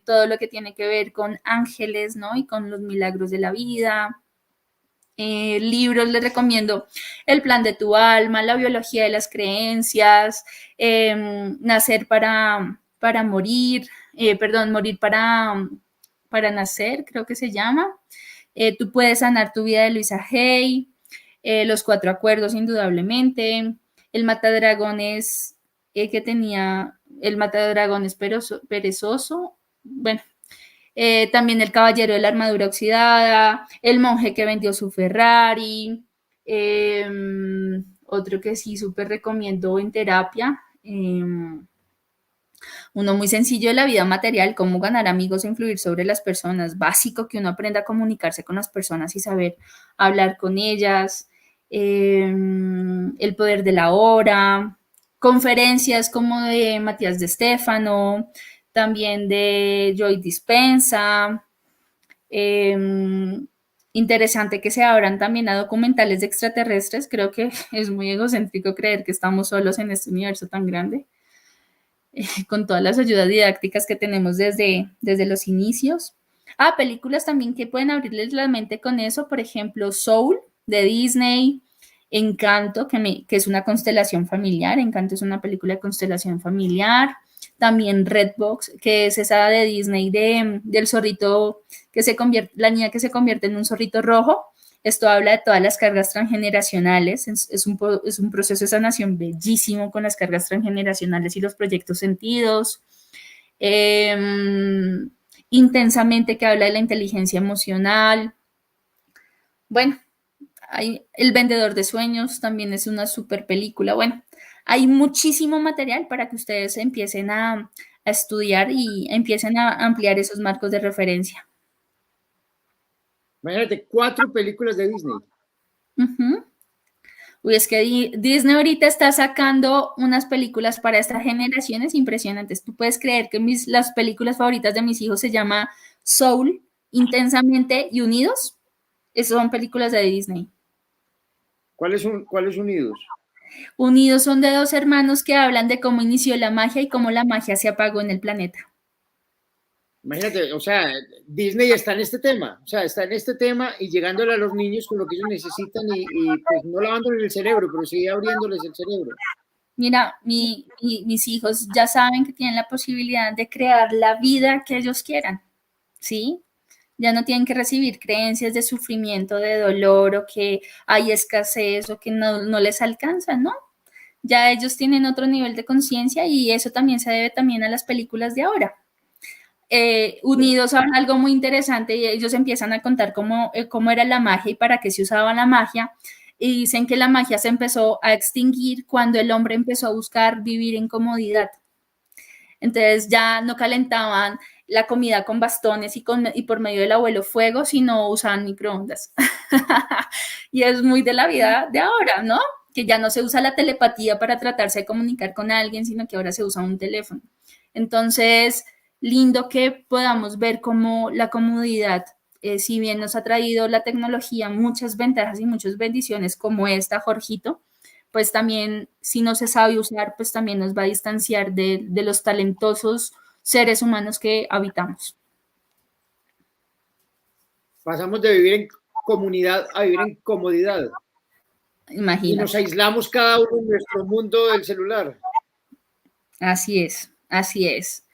todo lo que tiene que ver con ángeles, ¿no? Y con los milagros de la vida. Libros les recomiendo El plan de tu alma, La biología de las creencias, Nacer para morir, perdón, morir para nacer, creo que se llama. Tú puedes sanar tu vida de Luisa Hay, Los cuatro acuerdos, indudablemente. El matadragones que tenía, el matadragones perezoso, bueno, también El caballero de la armadura oxidada, El monje que vendió su Ferrari, otro que sí súper recomiendo en terapia, uno muy sencillo de la vida material, cómo ganar amigos e influir sobre las personas, básico que uno aprenda a comunicarse con las personas y saber hablar con ellas, El poder de la hora, conferencias como de Matías de Stefano, también de Joy Dispensa. Interesante que se abran también a documentales de extraterrestres. Creo que es muy egocéntrico creer que estamos solos en este universo tan grande, con todas las ayudas didácticas que tenemos desde los inicios. Películas también que pueden abrirles la mente con eso, por ejemplo, Soul de Disney, Encanto, que es una constelación familiar. Encanto es una película de constelación familiar. También Redbox, que es esa de Disney del zorrito que se convierte, la niña que se convierte en un zorrito rojo. Esto habla de todas las cargas transgeneracionales. Es un proceso de sanación bellísimo con las cargas transgeneracionales y los proyectos sentidos. Intensamente, que habla de la inteligencia emocional. Bueno, El vendedor de sueños también es una super película. Bueno, hay muchísimo material para que ustedes empiecen a estudiar y empiecen a ampliar esos marcos de referencia. Imagínate, 4 películas de Disney. Uy, es que Disney ahorita está sacando unas películas para estas generaciones impresionantes. Tú puedes creer que las películas favoritas de mis hijos se llama Soul, Intensamente y Unidos. Esas son películas de Disney. ¿Cuáles Unidos? Unidos son de dos hermanos que hablan de cómo inició la magia y cómo la magia se apagó en el planeta. Imagínate, o sea, Disney está en este tema, y llegándole a los niños con lo que ellos necesitan y pues no lavándoles el cerebro, pero sí abriéndoles el cerebro. Mira, mis hijos ya saben que tienen la posibilidad de crear la vida que ellos quieran, ¿sí? Ya no tienen que recibir creencias de sufrimiento, de dolor, o que hay escasez, o que no les alcanza, ¿no? Ya ellos tienen otro nivel de conciencia y eso también se debe también a las películas de ahora. Unidos habla algo muy interesante y ellos empiezan a contar cómo era la magia y para qué se usaba la magia. Y dicen que la magia se empezó a extinguir cuando el hombre empezó a buscar vivir en comodidad. Entonces ya no calentaban la comida con bastones y por medio del abuelo fuego, sino usaban microondas. Y es muy de la vida de ahora, ¿no? Que ya no se usa la telepatía para tratarse de comunicar con alguien, sino que ahora se usa un teléfono. Entonces, lindo que podamos ver cómo la comodidad, si bien nos ha traído la tecnología muchas ventajas y muchas bendiciones como esta, Jorgito, pues también si no se sabe usar, pues también nos va a distanciar de los talentosos seres humanos que habitamos. Pasamos de vivir en comunidad a vivir en comodidad. Imagínate. Y nos aislamos cada uno en nuestro mundo del celular. Así es, así es.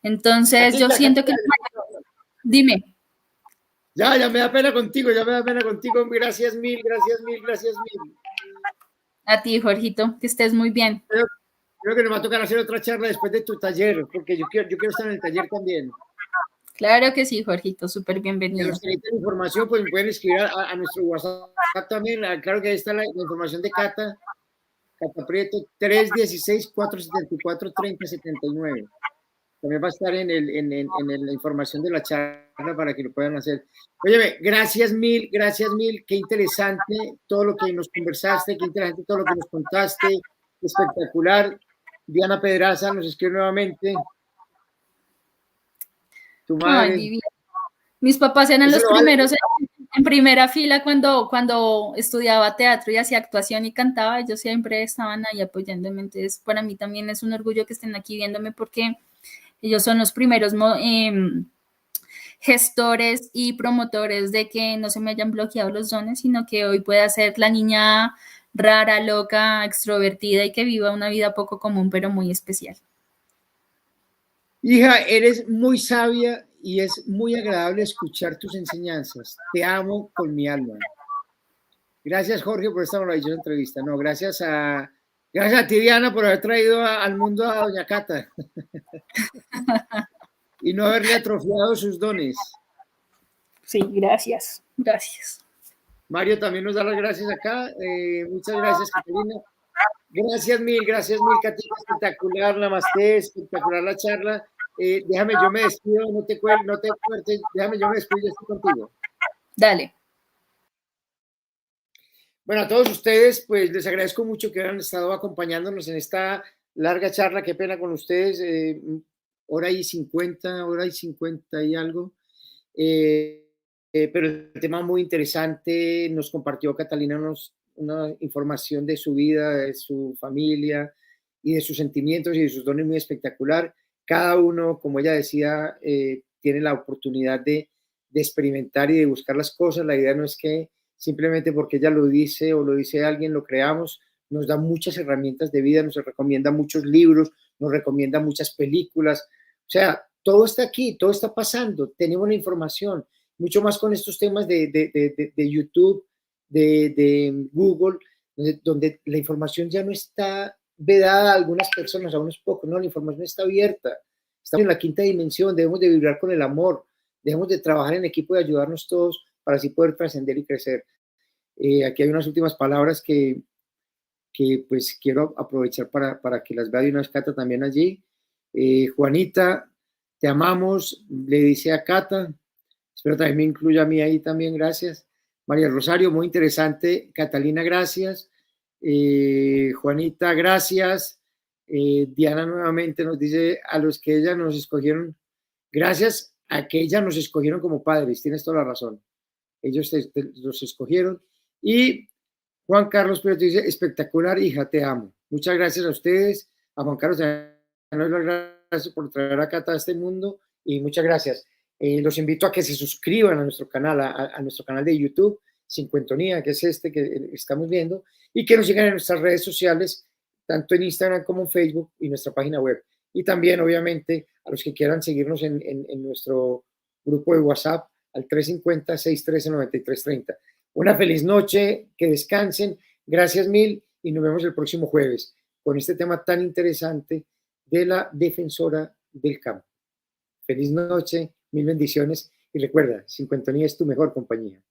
Entonces yo siento que... Dime. Ya me da pena contigo, Gracias mil. A ti, Jorgito, que estés muy bien. Creo que nos va a tocar hacer otra charla después de tu taller, porque yo quiero estar en el taller también. Claro que sí, Jorgito, súper bienvenido. Si los que necesitan información, pues me pueden escribir a nuestro WhatsApp también. Claro que ahí está la información de Cata Prieto, 316-474-3079. También va a estar en la información de la charla para que lo puedan hacer. Óyeme, gracias mil, qué interesante todo lo que nos conversaste, qué interesante todo lo que nos contaste, espectacular. Diana Pedraza nos escribe nuevamente. Tu madre. Ay, divina. Mis papás eran los primeros en primera fila cuando estudiaba teatro y hacía actuación y cantaba. Ellos siempre estaban ahí apoyándome. Entonces, para mí también es un orgullo que estén aquí viéndome porque ellos son los primeros gestores y promotores de que no se me hayan bloqueado los dones, sino que hoy pueda ser la niña rara, loca, extrovertida y que viva una vida poco común, pero muy especial. Hija, eres muy sabia y es muy agradable escuchar tus enseñanzas. Te amo con mi alma. Gracias, Jorge, por esta maravillosa entrevista. No, gracias a ti, Diana, por haber traído al mundo a doña Cata y no haberle atrofiado sus dones. Sí, gracias. Gracias. Mario también nos da las gracias acá. Muchas gracias, Catalina. Gracias mil, Katina. Espectacular, namaste, espectacular la charla. Déjame, yo me despido, no te fuertes. Déjame, yo me despido, yo estoy contigo. Dale. Bueno, a todos ustedes, pues les agradezco mucho que hayan estado acompañándonos en esta larga charla. Qué pena con ustedes, hora y 50 y algo. Pero el tema muy interesante, nos compartió Catalina una información de su vida, de su familia y de sus sentimientos y de sus dones muy espectacular. Cada uno, como ella decía, tiene la oportunidad de experimentar y de buscar las cosas. La idea no es que simplemente porque ella lo dice o lo dice alguien, lo creamos. Nos da muchas herramientas de vida, nos recomienda muchos libros, nos recomienda muchas películas. O sea, todo está aquí, todo está pasando, tenemos la información, mucho más con estos temas de YouTube, de Google, donde la información ya no está vedada a algunas personas, a unos pocos, no, la información está abierta, estamos en la quinta dimensión, debemos de vibrar con el amor, debemos de trabajar en equipo y ayudarnos todos para así poder trascender y crecer. Aquí hay unas últimas palabras que pues quiero aprovechar para que las vea de una vez Cata también allí. Juanita, te amamos, le dice a Cata, espero también me incluya a mí ahí también, gracias. María Rosario, muy interesante. Catalina, gracias. Juanita, gracias. Diana nuevamente nos dice a los que ella nos escogieron, gracias a que ella nos escogieron como padres, tienes toda la razón. Ellos los escogieron. Y Juan Carlos Pérez dice, espectacular, hija, te amo. Muchas gracias a ustedes, a Juan Carlos, gracias por traer a Cata a este mundo y muchas gracias. Los invito a que se suscriban a nuestro canal, a nuestro canal de YouTube, Cincuentonía, que es este que estamos viendo, y que nos sigan en nuestras redes sociales, tanto en Instagram como en Facebook y nuestra página web. Y también, obviamente, a los que quieran seguirnos en nuestro grupo de WhatsApp al 350-613-9330. Una feliz noche, que descansen, gracias mil y nos vemos el próximo jueves con este tema tan interesante de la defensora del campo. Feliz noche, mil bendiciones y recuerda, Cincuentonía es tu mejor compañía.